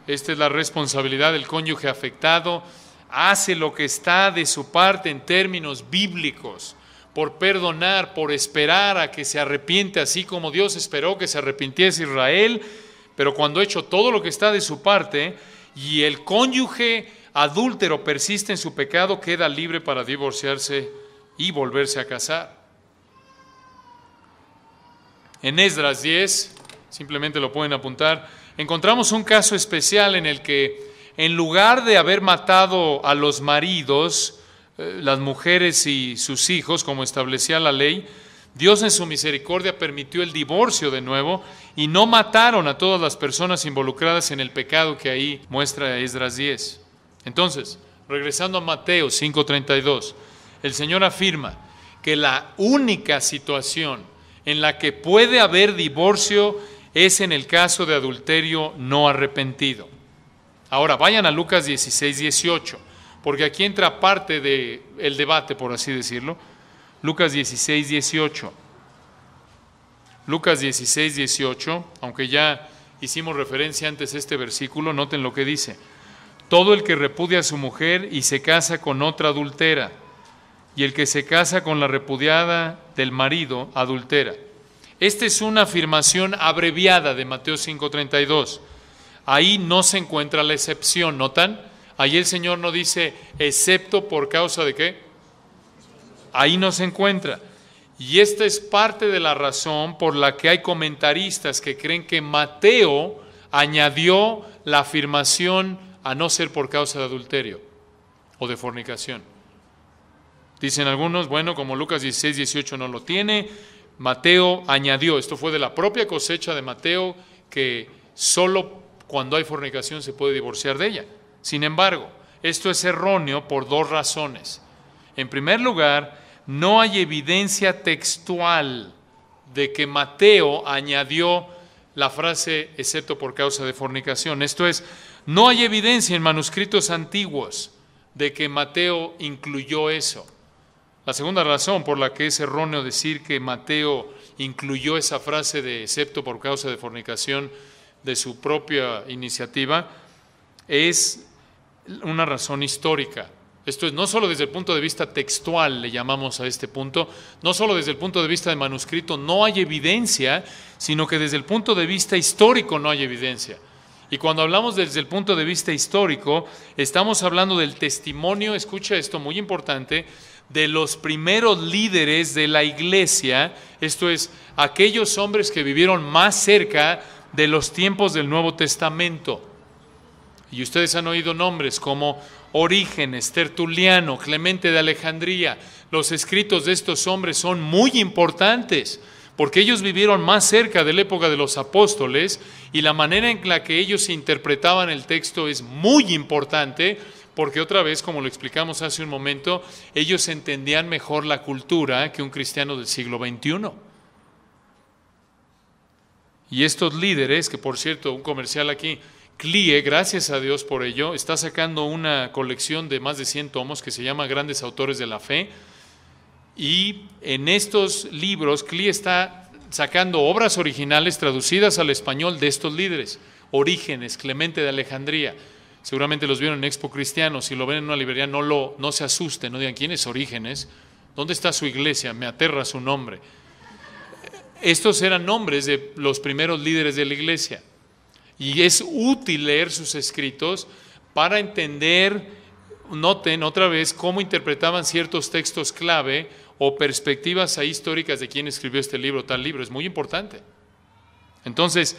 esta es la responsabilidad del cónyuge afectado. Hace lo que está de su parte en términos bíblicos, por perdonar, por esperar a que se arrepiente, así como Dios esperó que se arrepintiese Israel. Pero cuando ha hecho todo lo que está de su parte y el cónyuge adúltero persiste en su pecado, queda libre para divorciarse y volverse a casar. En Esdras 10, simplemente lo pueden apuntar, encontramos un caso especial en el que, en lugar de haber matado a los maridos, las mujeres y sus hijos, como establecía la ley, Dios en su misericordia permitió el divorcio de nuevo y no mataron a todas las personas involucradas en el pecado que ahí muestra Esdras 10. Entonces, regresando a Mateo 5:32, el Señor afirma que la única situación en la que puede haber divorcio es en el caso de adulterio no arrepentido. Ahora, vayan a Lucas 16:18, porque aquí entra parte del debate, por así decirlo. Lucas 16:18. Lucas 16:18, aunque ya hicimos referencia antes a este versículo, noten lo que dice. Todo el que repudia a su mujer y se casa con otra adultera, y el que se casa con la repudiada del marido adultera. Esta es una afirmación abreviada de Mateo 5:32. Ahí no se encuentra la excepción, ¿notan? Ahí el Señor no dice, excepto por causa de ¿qué? Ahí no se encuentra. Y esta es parte de la razón por la que hay comentaristas que creen que Mateo añadió la afirmación a no ser por causa de adulterio o de fornicación. Dicen algunos, bueno, como Lucas 16:18 no lo tiene, Mateo añadió, esto fue de la propia cosecha de Mateo, que solo cuando hay fornicación se puede divorciar de ella. Sin embargo, esto es erróneo por dos razones. En primer lugar, no hay evidencia textual de que Mateo añadió la frase excepto por causa de fornicación. Esto es, no hay evidencia en manuscritos antiguos de que Mateo incluyó eso. La segunda razón por la que es erróneo decir que Mateo incluyó esa frase de excepto por causa de fornicación de su propia iniciativa es una razón histórica. Esto es, no solo desde el punto de vista textual le llamamos a este punto, no solo desde el punto de vista de manuscrito no hay evidencia, sino que desde el punto de vista histórico no hay evidencia. Y cuando hablamos desde el punto de vista histórico, estamos hablando del testimonio, escucha esto, muy importante, de los primeros líderes de la iglesia, esto es, aquellos hombres que vivieron más cerca de los tiempos del Nuevo Testamento. Y ustedes han oído nombres como Orígenes, Tertuliano, Clemente de Alejandría. Los escritos de estos hombres son muy importantes porque ellos vivieron más cerca de la época de los apóstoles y la manera en la que ellos interpretaban el texto es muy importante porque otra vez, como lo explicamos hace un momento, ellos entendían mejor la cultura que un cristiano del siglo XXI. Y estos líderes, que por cierto, un comercial aquí, CLIE, gracias a Dios por ello, está sacando una colección de más de 100 tomos que se llama Grandes Autores de la Fe. Y en estos libros, CLIE está sacando obras originales traducidas al español de estos líderes. Orígenes, Clemente de Alejandría. Seguramente los vieron en Expo Cristiano. Si lo ven en una librería, no se asusten, no digan, ¿quién es Orígenes? ¿Dónde está su iglesia? Me aterra su nombre. Estos eran nombres de los primeros líderes de la iglesia. Y es útil leer sus escritos para entender, noten otra vez, cómo interpretaban ciertos textos clave o perspectivas históricas de quién escribió este libro, tal libro. Es muy importante. Entonces,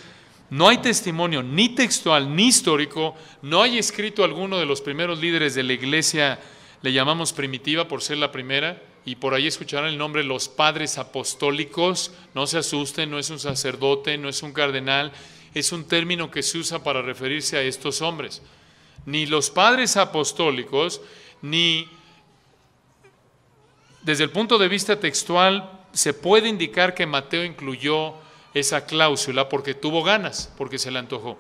no hay testimonio ni textual ni histórico, no hay escrito alguno de los primeros líderes de la iglesia, le llamamos primitiva por ser la primera, y por ahí escucharán el nombre los padres apostólicos. No se asusten, no es un sacerdote, no es un cardenal, es un término que se usa para referirse a estos hombres. Ni los padres apostólicos, ni desde el punto de vista textual se puede indicar que Mateo incluyó esa cláusula porque tuvo ganas, porque se le antojó.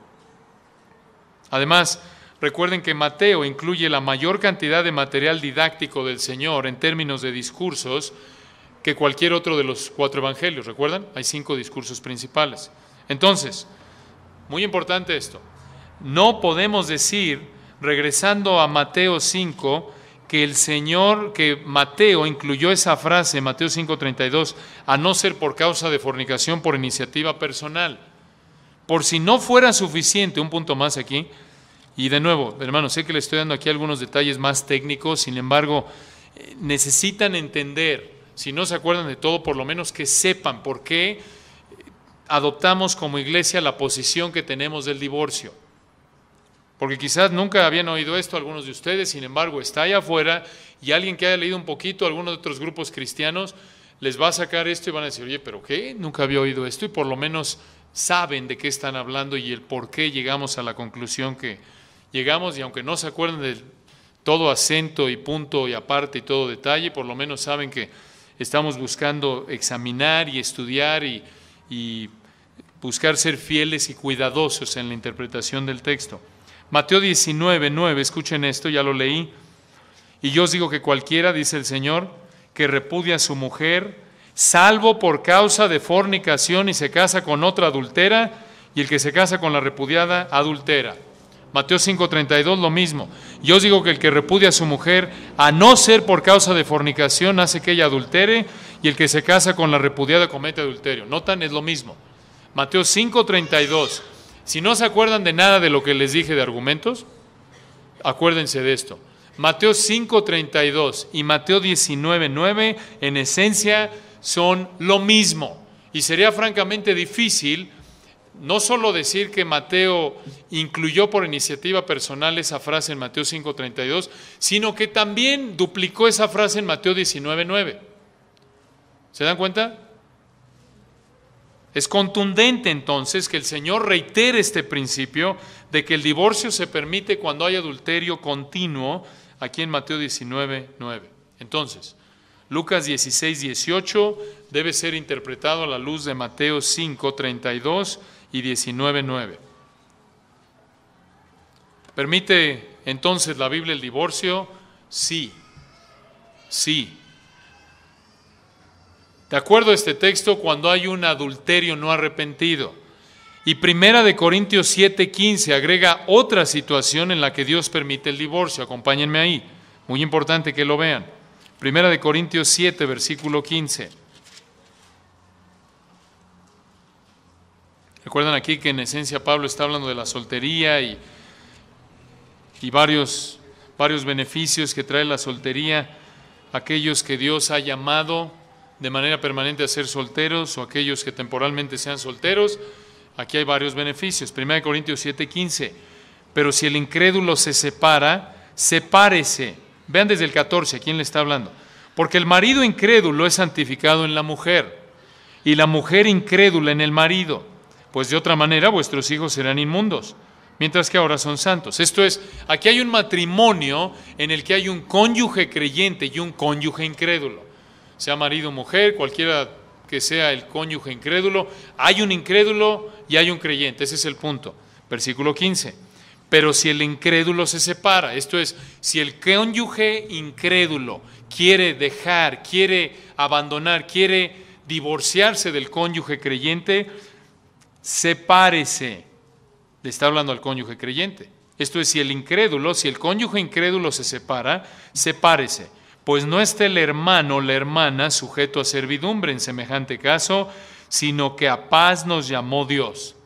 Además, recuerden que Mateo incluye la mayor cantidad de material didáctico del Señor en términos de discursos que cualquier otro de los 4 evangelios. ¿Recuerdan? Hay 5 discursos principales. Entonces, muy importante esto, no podemos decir, regresando a Mateo 5, que Mateo incluyó esa frase, Mateo 5:32, a no ser por causa de fornicación por iniciativa personal. Por si no fuera suficiente, un punto más aquí, y de nuevo, hermanos, sé que les estoy dando aquí algunos detalles más técnicos, sin embargo, necesitan entender, si no se acuerdan de todo, por lo menos que sepan por qué adoptamos como iglesia la posición que tenemos del divorcio. Porque quizás nunca habían oído esto algunos de ustedes, sin embargo, está allá afuera y alguien que haya leído un poquito, algunos de otros grupos cristianos, les va a sacar esto y van a decir, oye, ¿pero qué? Nunca había oído esto, y por lo menos saben de qué están hablando y el por qué llegamos a la conclusión que llegamos, y aunque no se acuerden de todo acento y punto y aparte y todo detalle, por lo menos saben que estamos buscando examinar y estudiar y buscar ser fieles y cuidadosos en la interpretación del texto. Mateo 19:9, escuchen esto, ya lo leí. Y yo os digo que cualquiera, dice el Señor, que repudia a su mujer, salvo por causa de fornicación y se casa con otra adultera, y el que se casa con la repudiada adultera. Mateo 5:32, lo mismo. Yo os digo que el que repudia a su mujer, a no ser por causa de fornicación, hace que ella adultere, y el que se casa con la repudiada comete adulterio. ¿Notan? Es lo mismo. Mateo 5:32. Si no se acuerdan de nada de lo que les dije de argumentos, acuérdense de esto. Mateo 5:32 y Mateo 19:9 en esencia son lo mismo. Y sería francamente difícil no solo decir que Mateo incluyó por iniciativa personal esa frase en Mateo 5:32, sino que también duplicó esa frase en Mateo 19:9. ¿Se dan cuenta? Es contundente entonces que el Señor reitere este principio de que el divorcio se permite cuando hay adulterio continuo, aquí en Mateo 19:9. Entonces, Lucas 16:18 debe ser interpretado a la luz de Mateo 5:32 y 19:9. ¿Permite entonces la Biblia el divorcio? Sí, sí. De acuerdo a este texto, cuando hay un adulterio no arrepentido. Y 1 Corintios 7:15 agrega otra situación en la que Dios permite el divorcio. Acompáñenme ahí. Muy importante que lo vean. 1 Corintios 7, versículo 15. Recuerdan aquí que en esencia Pablo está hablando de la soltería y varios beneficios que trae la soltería, aquellos que Dios ha llamado de manera permanente a ser solteros o aquellos que temporalmente sean solteros. Aquí hay varios beneficios. 1 Corintios 7:15. Pero si el incrédulo se separa, sepárese. Vean desde el 14, ¿a quién le está hablando? Porque el marido incrédulo es santificado en la mujer, y la mujer incrédula en el marido, pues de otra manera vuestros hijos serán inmundos, mientras que ahora son santos. Esto es, aquí hay un matrimonio en el que hay un cónyuge creyente y un cónyuge incrédulo. Sea marido o mujer, cualquiera que sea el cónyuge incrédulo, hay un incrédulo y hay un creyente. Ese es el punto. Versículo 15. Pero si el incrédulo se separa, esto es, si el cónyuge incrédulo quiere dejar, quiere abandonar, quiere divorciarse del cónyuge creyente, sepárese. Le está hablando al cónyuge creyente. Esto es, si el cónyuge incrédulo se separa, sepárese. Pues no está el hermano o la hermana sujeto a servidumbre en semejante caso, sino que a paz nos llamó Dios.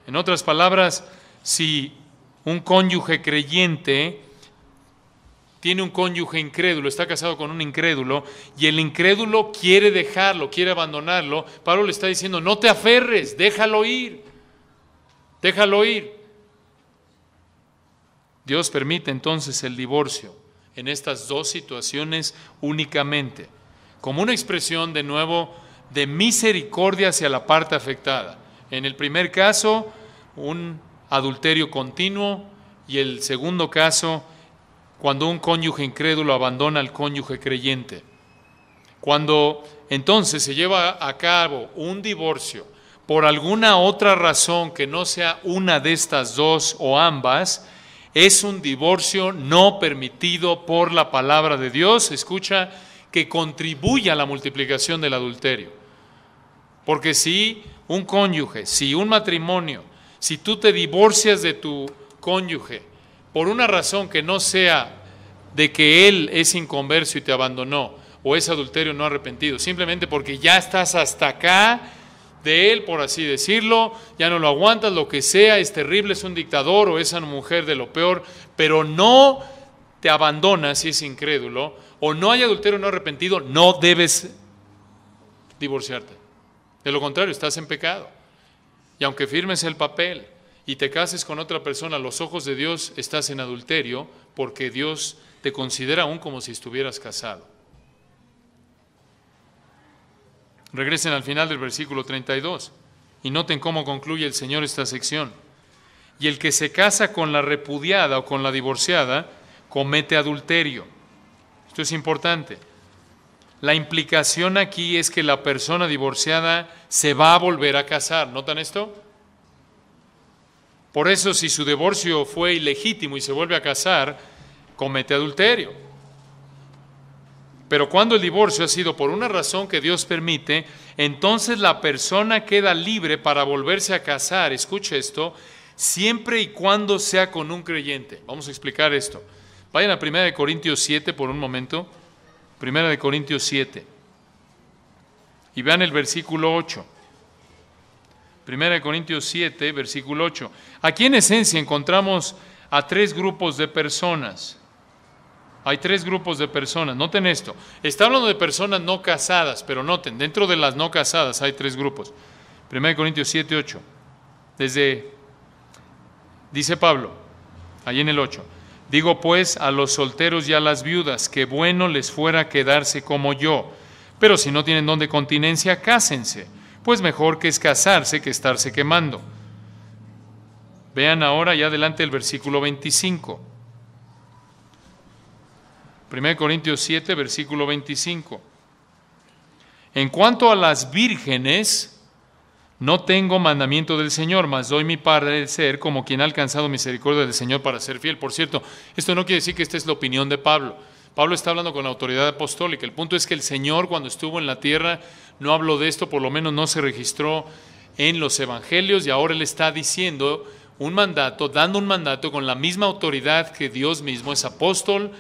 En otras palabras, si un cónyuge creyente tiene un cónyuge incrédulo, está casado con un incrédulo, y el incrédulo quiere dejarlo, quiere abandonarlo, Pablo le está diciendo, no te aferres, déjalo ir, déjalo ir. Dios permite entonces el divorcio en estas dos situaciones únicamente, como una expresión de nuevo de misericordia hacia la parte afectada. En el primer caso, un adulterio continuo, y el segundo caso, cuando un cónyuge incrédulo abandona al cónyuge creyente. Cuando entonces se lleva a cabo un divorcio por alguna otra razón que no sea una de estas dos o ambas, es un divorcio no permitido por la palabra de Dios, escucha, que contribuye a la multiplicación del adulterio. Porque si un cónyuge, si un matrimonio, si tú te divorcias de tu cónyuge por una razón que no sea de que él es inconverso y te abandonó, o es adulterio no arrepentido, simplemente porque ya estás hasta acá de él, por así decirlo, ya no lo aguantas, lo que sea, es terrible, es un dictador o es una mujer de lo peor, pero no te abandonas si es incrédulo, o no hay adulterio no arrepentido, no debes divorciarte. De lo contrario, estás en pecado. Y aunque firmes el papel y te cases con otra persona, a los ojos de Dios estás en adulterio, porque Dios te considera aún como si estuvieras casado. Regresen al final del versículo 32 y noten cómo concluye el Señor esta sección. Y el que se casa con la repudiada o con la divorciada comete adulterio. Esto es importante. La implicación aquí es que la persona divorciada se va a volver a casar. ¿Notan esto? Por eso, si su divorcio fue ilegítimo y se vuelve a casar, comete adulterio. Pero cuando el divorcio ha sido por una razón que Dios permite, entonces la persona queda libre para volverse a casar. Escuche esto, siempre y cuando sea con un creyente. Vamos a explicar esto. Vayan a 1 Corintios 7 por un momento. 1 Corintios 7. Y vean el versículo 8. 1 Corintios 7, versículo 8. Aquí en esencia encontramos a tres grupos de personas. Hay tres grupos de personas. Noten esto. Está hablando de personas no casadas, pero noten, dentro de las no casadas hay tres grupos. 1 Corintios 7, 8. Dice Pablo, ahí en el 8. Digo pues a los solteros y a las viudas, que bueno les fuera quedarse como yo. Pero si no tienen don de continencia, cásense, pues mejor que es casarse que estarse quemando. Vean ahora ya adelante el versículo 25. 1 Corintios 7, versículo 25. En cuanto a las vírgenes, no tengo mandamiento del Señor, mas doy mi parecer como quien ha alcanzado misericordia del Señor para ser fiel. Por cierto, esto no quiere decir que esta es la opinión de Pablo. Pablo está hablando con la autoridad apostólica. El punto es que el Señor, cuando estuvo en la tierra, no habló de esto, por lo menos no se registró en los evangelios, y ahora Él está diciendo un mandato, dando un mandato con la misma autoridad que Dios mismo. Es apóstol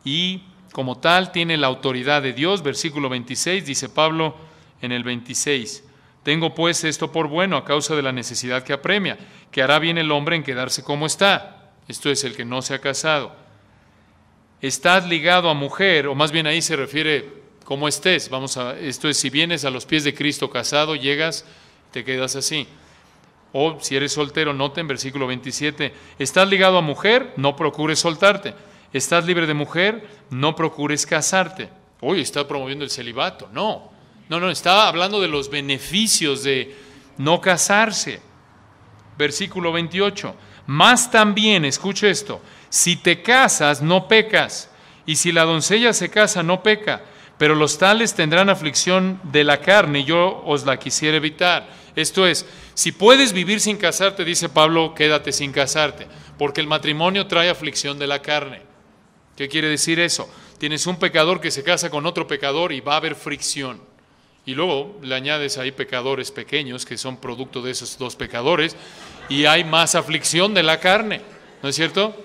y como tal tiene la autoridad de Dios. Versículo 26, dice Pablo en el 26. Tengo pues esto por bueno a causa de la necesidad que apremia, que hará bien el hombre en quedarse como está. Esto es el que no se ha casado. Estás ligado a mujer, o más bien ahí se refiere como estés. Esto es, si vienes a los pies de Cristo casado, llegas, te quedas así. O si eres soltero, noten versículo 27. Estás ligado a mujer, no procures soltarte. Estás libre de mujer, no procures casarte. Uy, está promoviendo el celibato. No, estaba hablando de los beneficios de no casarse. Versículo 28. Más también, escuche esto, si te casas, no pecas, y si la doncella se casa, no peca, pero los tales tendrán aflicción de la carne, y yo os la quisiera evitar. Esto es, si puedes vivir sin casarte, dice Pablo, quédate sin casarte, porque el matrimonio trae aflicción de la carne. ¿Qué quiere decir eso? Tienes un pecador que se casa con otro pecador y va a haber fricción. Y luego le añades ahí pecadores pequeños que son producto de esos dos pecadores y hay más aflicción de la carne, ¿no es cierto?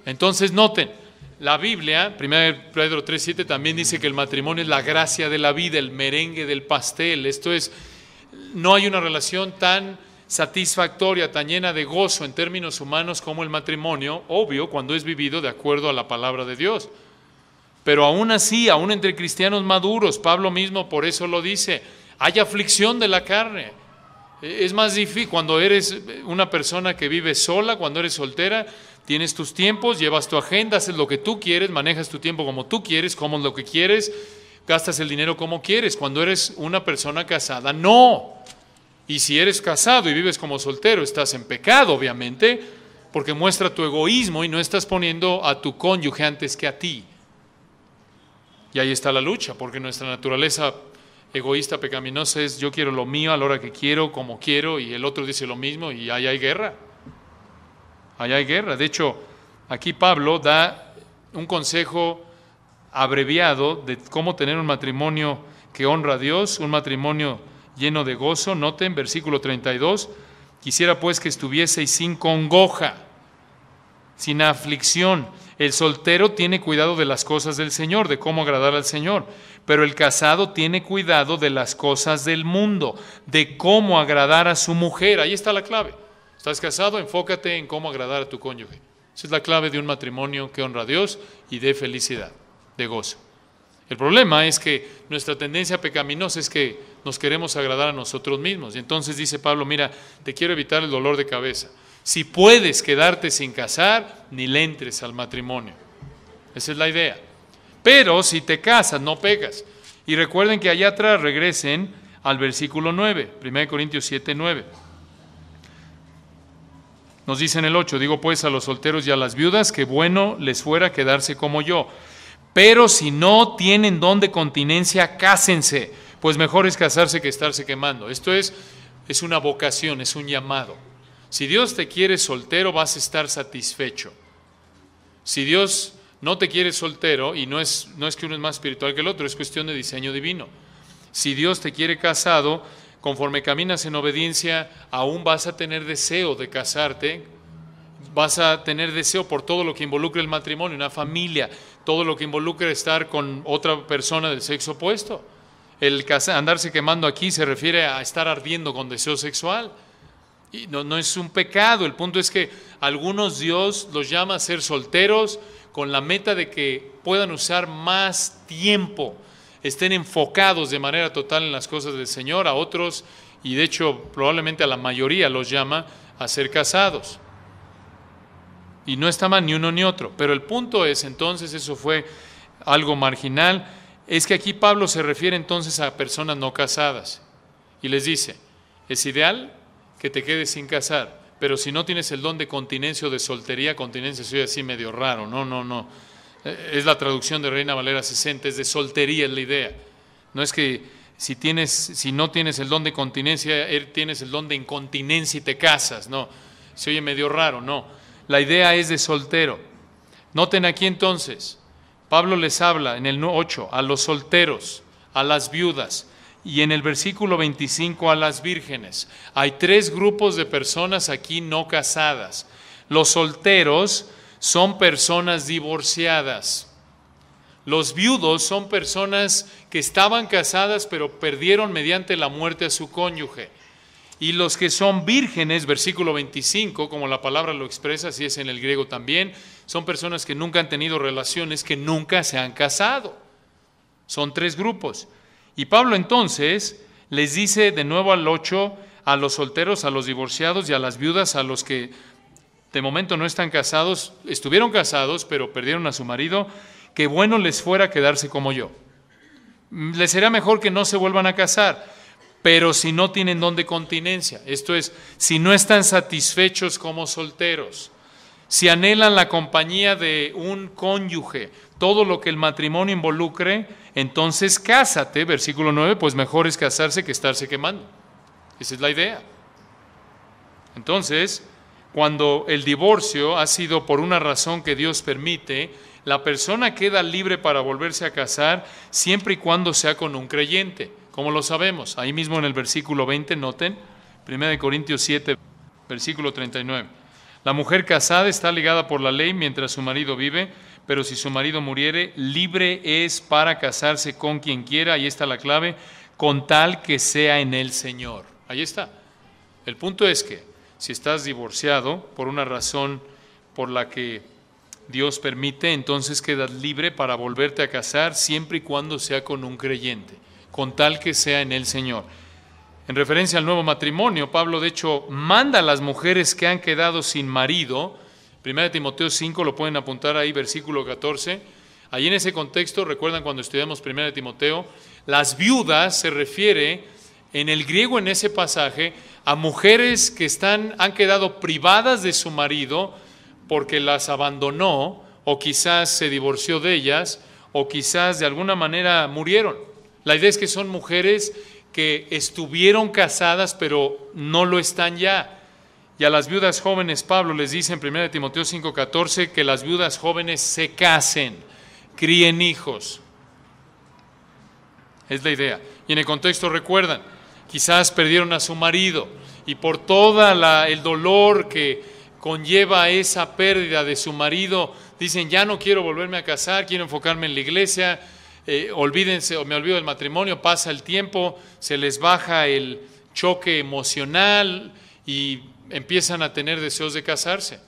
Entonces noten, la Biblia, 1 Pedro 3:7 también dice que el matrimonio es la gracia de la vida, el merengue del pastel. Esto es, no hay una relación tan satisfactoria, tan llena de gozo en términos humanos como el matrimonio, obvio, cuando es vivido de acuerdo a la palabra de Dios. Pero aún así, aún entre cristianos maduros, Pablo mismo por eso lo dice, hay aflicción de la carne. Es más difícil cuando eres una persona que vive sola, cuando eres soltera, tienes tus tiempos, llevas tu agenda, haces lo que tú quieres, manejas tu tiempo como tú quieres, comes lo que quieres, gastas el dinero como quieres. Cuando eres una persona casada, no. Y si eres casado y vives como soltero, estás en pecado, obviamente, porque muestra tu egoísmo y no estás poniendo a tu cónyuge antes que a ti. Y ahí está la lucha, porque nuestra naturaleza egoísta, pecaminosa es yo quiero lo mío a la hora que quiero, como quiero, y el otro dice lo mismo, y ahí hay guerra. Ahí hay guerra. De hecho, aquí Pablo da un consejo abreviado de cómo tener un matrimonio que honra a Dios, un matrimonio lleno de gozo. Noten, versículo 32, quisiera pues que estuvieseis sin congoja, sin aflicción. El soltero tiene cuidado de las cosas del Señor, de cómo agradar al Señor, pero el casado tiene cuidado de las cosas del mundo, de cómo agradar a su mujer. Ahí está la clave. ¿Estás casado? Enfócate en cómo agradar a tu cónyuge. Esa es la clave de un matrimonio que honra a Dios y de felicidad, de gozo. El problema es que nuestra tendencia pecaminosa es que nos queremos agradar a nosotros mismos. Y entonces dice Pablo, mira, te quiero evitar el dolor de cabeza. Si puedes quedarte sin casar, ni le entres al matrimonio. Esa es la idea. Pero si te casas, no pecas. Y recuerden que allá atrás regresen al versículo 9, 1 Corintios 7, 9. Nos dice en el 8, digo pues a los solteros y a las viudas que bueno les fuera quedarse como yo. Pero si no tienen don de continencia, cásense, pues mejor es casarse que estarse quemando. Esto es una vocación, es un llamado. Si Dios te quiere soltero, vas a estar satisfecho. Si Dios no te quiere soltero, y no es que uno es más espiritual que el otro, es cuestión de diseño divino. Si Dios te quiere casado, conforme caminas en obediencia, aún vas a tener deseo de casarte, vas a tener deseo por todo lo que involucra el matrimonio, una familia, todo lo que involucra estar con otra persona del sexo opuesto. El andarse quemando aquí se refiere a estar ardiendo con deseo sexual. Y no es un pecado, el punto es que algunos Dios los llama a ser solteros con la meta de que puedan usar más tiempo, estén enfocados de manera total en las cosas del Señor. A otros, y de hecho probablemente a la mayoría, los llama a ser casados. Y no está mal ni uno ni otro, pero el punto es, entonces eso fue algo marginal. Es que aquí Pablo se refiere entonces a personas no casadas y les dice, es ideal que te quedes sin casar, pero si no tienes el don de continencia o de soltería, continencia soy así medio raro, no, es la traducción de Reina Valera 60, es de soltería es la idea, no es que si no tienes el don de continencia, tienes el don de incontinencia y te casas, no, se oye medio raro, no, la idea es de soltero. Noten aquí entonces, Pablo les habla en el 8 a los solteros, a las viudas, y en el versículo 25 a las vírgenes. Hay 3 grupos de personas aquí no casadas. Los solteros son personas divorciadas. Los viudos son personas que estaban casadas pero perdieron mediante la muerte a su cónyuge. Y los que son vírgenes, versículo 25, como la palabra lo expresa, así es en el griego también, son personas que nunca han tenido relaciones, que nunca se han casado. Son 3 grupos. Y Pablo entonces les dice de nuevo al 8, a los solteros, a los divorciados y a las viudas, a los que de momento no están casados, estuvieron casados pero perdieron a su marido, que bueno les fuera quedarse como yo. Les será mejor que no se vuelvan a casar. Pero si no tienen don de continencia, esto es, si no están satisfechos como solteros, si anhelan la compañía de un cónyuge, todo lo que el matrimonio involucre, entonces cásate, versículo 9, pues mejor es casarse que estarse quemando. Esa es la idea. Entonces, cuando el divorcio ha sido por una razón que Dios permite, la persona queda libre para volverse a casar siempre y cuando sea con un creyente. ¿Cómo lo sabemos? Ahí mismo en el versículo 20, noten, 1 Corintios 7, versículo 39. La mujer casada está ligada por la ley mientras su marido vive, pero si su marido muriere, libre es para casarse con quien quiera, ahí está la clave, con tal que sea en el Señor. Ahí está. El punto es que si estás divorciado por una razón por la que Dios permite, entonces quedas libre para volverte a casar siempre y cuando sea con un creyente, con tal que sea en el Señor. En referencia al nuevo matrimonio, Pablo de hecho manda a las mujeres que han quedado sin marido, 1 Timoteo 5, lo pueden apuntar ahí, versículo 14, ahí en ese contexto, recuerdan cuando estudiamos 1 Timoteo, las viudas se refiere en el griego en ese pasaje a mujeres que han quedado privadas de su marido porque las abandonó o quizás se divorció de ellas o quizás de alguna manera murieron. La idea es que son mujeres que estuvieron casadas pero no lo están ya. Y a las viudas jóvenes Pablo les dice en 1 Timoteo 5:14 que las viudas jóvenes se casen, críen hijos. Es la idea. Y en el contexto recuerdan, quizás perdieron a su marido y por todo el dolor que conlleva esa pérdida de su marido, dicen ya no quiero volverme a casar, quiero enfocarme en la iglesia, olvídense o me olvido del matrimonio, pasa el tiempo, se les baja el choque emocional y empiezan a tener deseos de casarse.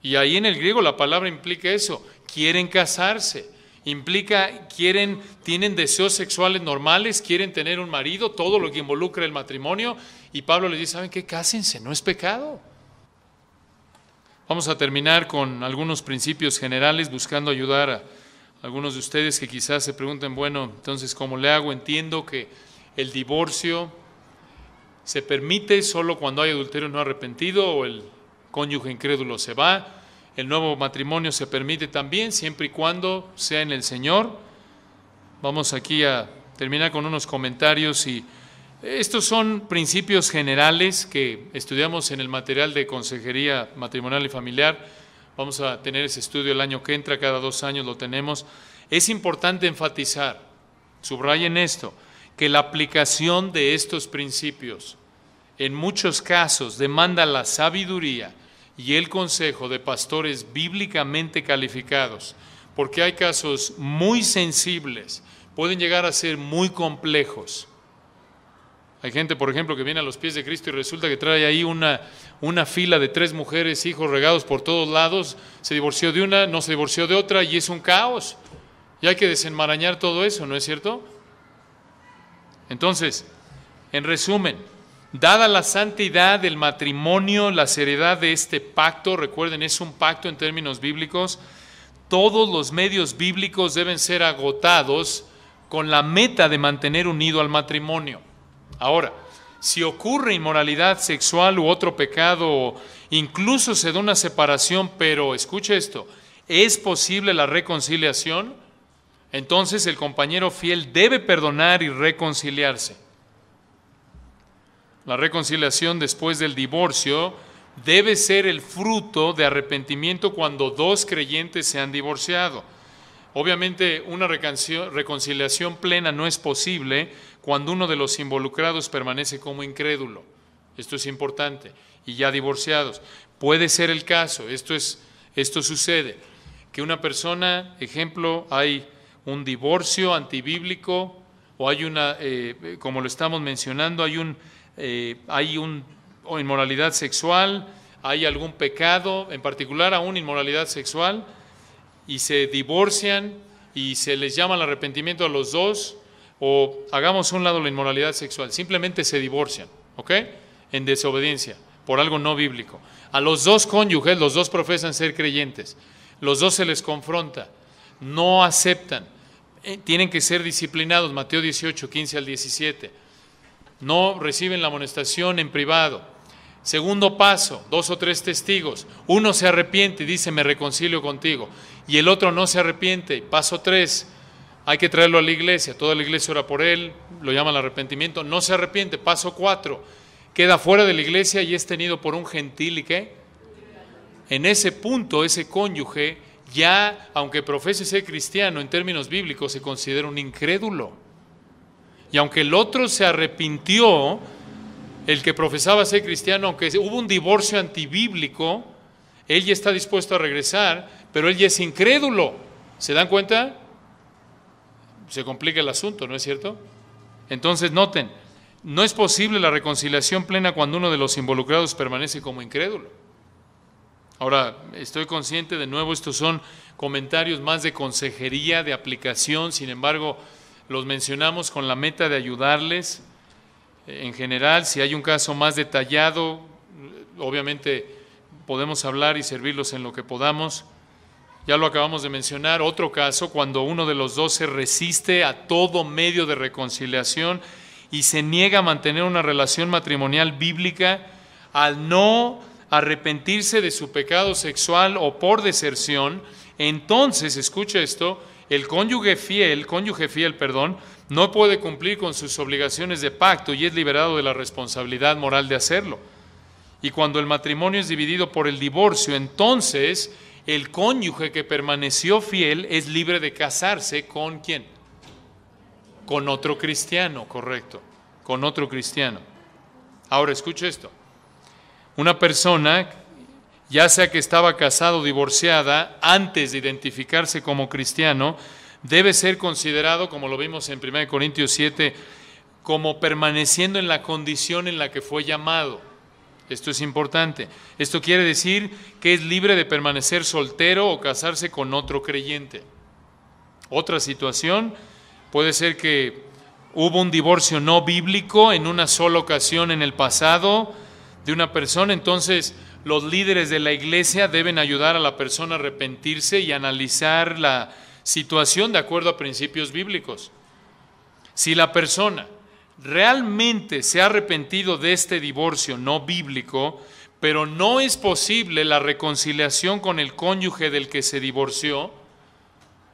Y ahí en el griego la palabra implica eso, quieren casarse, implica, tienen deseos sexuales normales, quieren tener un marido, todo lo que involucra el matrimonio, y Pablo les dice, ¿saben qué? Cásense, no es pecado. Vamos a terminar con algunos principios generales, buscando ayudar a algunos de ustedes que quizás se pregunten, bueno, entonces, ¿cómo le hago? Entiendo que el divorcio se permite solo cuando hay adulterio no arrepentido o el cónyuge incrédulo se va. El nuevo matrimonio se permite también siempre y cuando sea en el Señor. Vamos aquí a terminar con unos comentarios y estos son principios generales que estudiamos en el material de consejería matrimonial y familiar. Vamos a tener ese estudio el año que entra, cada 2 años lo tenemos. Es importante enfatizar, subrayen esto, que la aplicación de estos principios en muchos casos demanda la sabiduría y el consejo de pastores bíblicamente calificados, porque hay casos muy sensibles, pueden llegar a ser muy complejos. Hay gente, por ejemplo, que viene a los pies de Cristo y resulta que trae ahí una fila de 3 mujeres, hijos regados por todos lados, se divorció de una, no se divorció de otra y es un caos. Y hay que desenmarañar todo eso, ¿no es cierto? Entonces, en resumen, dada la santidad del matrimonio, la seriedad de este pacto, recuerden, es un pacto en términos bíblicos, todos los medios bíblicos deben ser agotados con la meta de mantener unido al matrimonio. Ahora, si ocurre inmoralidad sexual u otro pecado, incluso se da una separación, pero escuche esto, ¿es posible la reconciliación? Entonces el compañero fiel debe perdonar y reconciliarse. La reconciliación después del divorcio debe ser el fruto de arrepentimiento cuando dos creyentes se han divorciado. Obviamente una reconciliación plena no es posible cuando uno de los involucrados permanece como incrédulo. Esto es importante. Y ya divorciados. Puede ser el caso, esto sucede, que una persona, ejemplo, hay un divorcio antibíblico o hay una, como lo estamos mencionando, hay o inmoralidad sexual, hay algún pecado, en particular aún inmoralidad sexual, y se divorcian y se les llama al arrepentimiento a los dos, o hagamos a un lado la inmoralidad sexual, simplemente se divorcian, ¿ok? En desobediencia, por algo no bíblico. A los dos cónyuges, los dos profesan ser creyentes, los dos se les confronta, no aceptan, tienen que ser disciplinados, Mateo 18, 15 al 17, no reciben la amonestación en privado. Segundo paso, 2 o 3 testigos, uno se arrepiente y dice me reconcilio contigo, y el otro no se arrepiente. Paso 3, hay que traerlo a la iglesia, toda la iglesia ora por él, lo llaman al arrepentimiento, no se arrepiente. Paso 4, queda fuera de la iglesia y es tenido por un gentil, ¿y qué? En ese punto, ese cónyuge ya, aunque profese ser cristiano, en términos bíblicos se considera un incrédulo. Y aunque el otro se arrepintió, el que profesaba ser cristiano, aunque hubo un divorcio antibíblico, él ya está dispuesto a regresar, pero él ya es incrédulo. ¿Se dan cuenta? Se complica el asunto, ¿no es cierto? Entonces noten, no es posible la reconciliación plena cuando uno de los involucrados permanece como incrédulo. Ahora, estoy consciente, de nuevo, estos son comentarios más de consejería, de aplicación, sin embargo, los mencionamos con la meta de ayudarles. En general, si hay un caso más detallado, obviamente podemos hablar y servirlos en lo que podamos. Ya lo acabamos de mencionar, otro caso, cuando uno de los dos se resiste a todo medio de reconciliación y se niega a mantener una relación matrimonial bíblica al no arrepentirse de su pecado sexual o por deserción, entonces, escucha esto, el cónyuge fiel, no puede cumplir con sus obligaciones de pacto y es liberado de la responsabilidad moral de hacerlo. Y cuando el matrimonio es dividido por el divorcio, entonces el cónyuge que permaneció fiel es libre de casarse ¿con quién? Con otro cristiano, correcto, con otro cristiano. Ahora, escucha esto. Una persona, ya sea que estaba casada o divorciada, antes de identificarse como cristiano, debe ser considerado, como lo vimos en 1 Corintios 7, como permaneciendo en la condición en la que fue llamado. Esto es importante. Esto quiere decir que es libre de permanecer soltero o casarse con otro creyente. Otra situación puede ser que hubo un divorcio no bíblico en una sola ocasión en el pasado de una persona, entonces los líderes de la iglesia deben ayudar a la persona a arrepentirse y analizar la situación de acuerdo a principios bíblicos. Si la persona realmente se ha arrepentido de este divorcio no bíblico, pero no es posible la reconciliación con el cónyuge del que se divorció,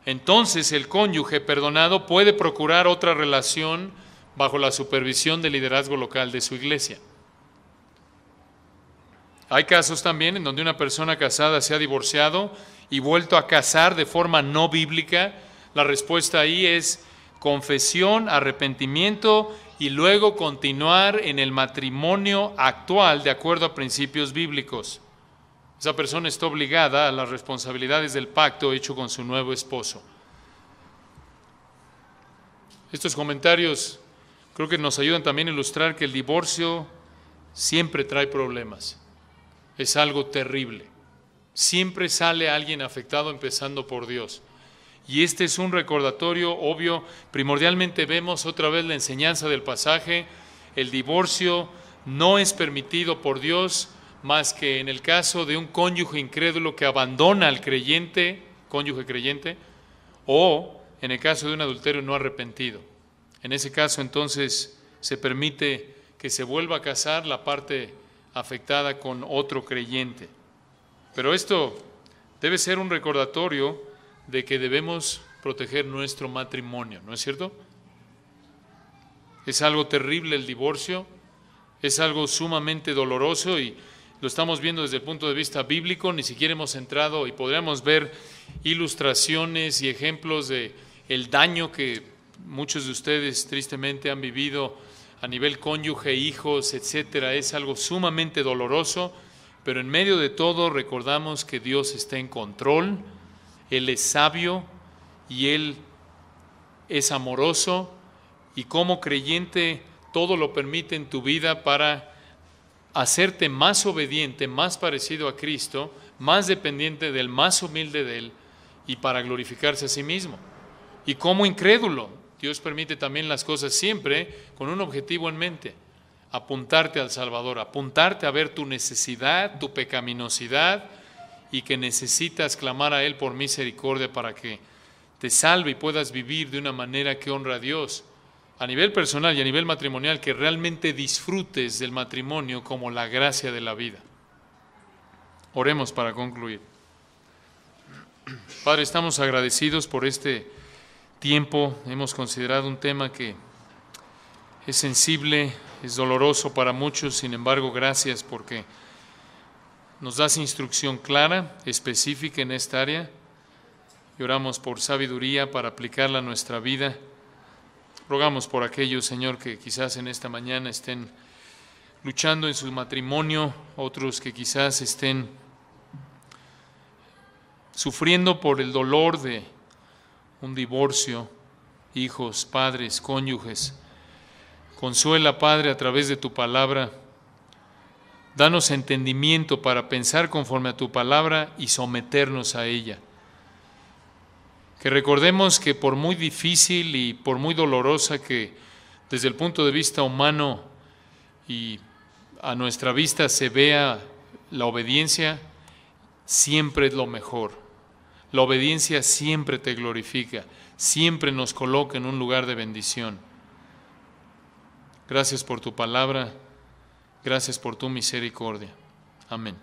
entonces el cónyuge perdonado puede procurar otra relación bajo la supervisión del liderazgo local de su iglesia. Hay casos también en donde una persona casada se ha divorciado y vuelto a casar de forma no bíblica. La respuesta ahí es confesión, arrepentimiento y luego continuar en el matrimonio actual de acuerdo a principios bíblicos. Esa persona está obligada a las responsabilidades del pacto hecho con su nuevo esposo. Estos comentarios creo que nos ayudan también a ilustrar que el divorcio siempre trae problemas. Es algo terrible. Siempre sale alguien afectado, empezando por Dios. Y este es un recordatorio obvio. Primordialmente vemos otra vez la enseñanza del pasaje. El divorcio no es permitido por Dios más que en el caso de un cónyuge incrédulo que abandona al creyente, cónyuge creyente, o en el caso de un adulterio no arrepentido. En ese caso, entonces, se permite que se vuelva a casar la parte afectada con otro creyente. Pero esto debe ser un recordatorio de que debemos proteger nuestro matrimonio, ¿no es cierto? Es algo terrible el divorcio, es algo sumamente doloroso y lo estamos viendo desde el punto de vista bíblico. Ni siquiera hemos entrado y podríamos ver ilustraciones y ejemplos de el daño que muchos de ustedes tristemente han vivido a nivel cónyuge, hijos, etcétera. Es algo sumamente doloroso, pero en medio de todo recordamos que Dios está en control, Él es sabio y Él es amoroso, y como creyente todo lo permite en tu vida para hacerte más obediente, más parecido a Cristo, más dependiente de Él, más humilde de Él, y para glorificarse a sí mismo. Y como incrédulo, Dios permite también las cosas siempre con un objetivo en mente: apuntarte al Salvador, apuntarte a ver tu necesidad, tu pecaminosidad, y que necesitas clamar a Él por misericordia para que te salve y puedas vivir de una manera que honra a Dios. A nivel personal y a nivel matrimonial, que realmente disfrutes del matrimonio como la gracia de la vida. Oremos para concluir. Padre, estamos agradecidos por este tiempo. Hemos considerado un tema que es sensible, es doloroso para muchos. Sin embargo, gracias porque nos das instrucción clara, específica en esta área. Y oramos por sabiduría para aplicarla a nuestra vida. Rogamos por aquellos, Señor, que quizás en esta mañana estén luchando en su matrimonio, otros que quizás estén sufriendo por el dolor de un divorcio, hijos, padres, cónyuges. Consuela, Padre, a través de tu palabra. Danos entendimiento para pensar conforme a tu palabra y someternos a ella. Que recordemos que por muy difícil y por muy dolorosa que desde el punto de vista humano y a nuestra vista se vea la obediencia, siempre es lo mejor. La obediencia siempre te glorifica, siempre nos coloca en un lugar de bendición. Gracias por tu palabra, gracias por tu misericordia. Amén.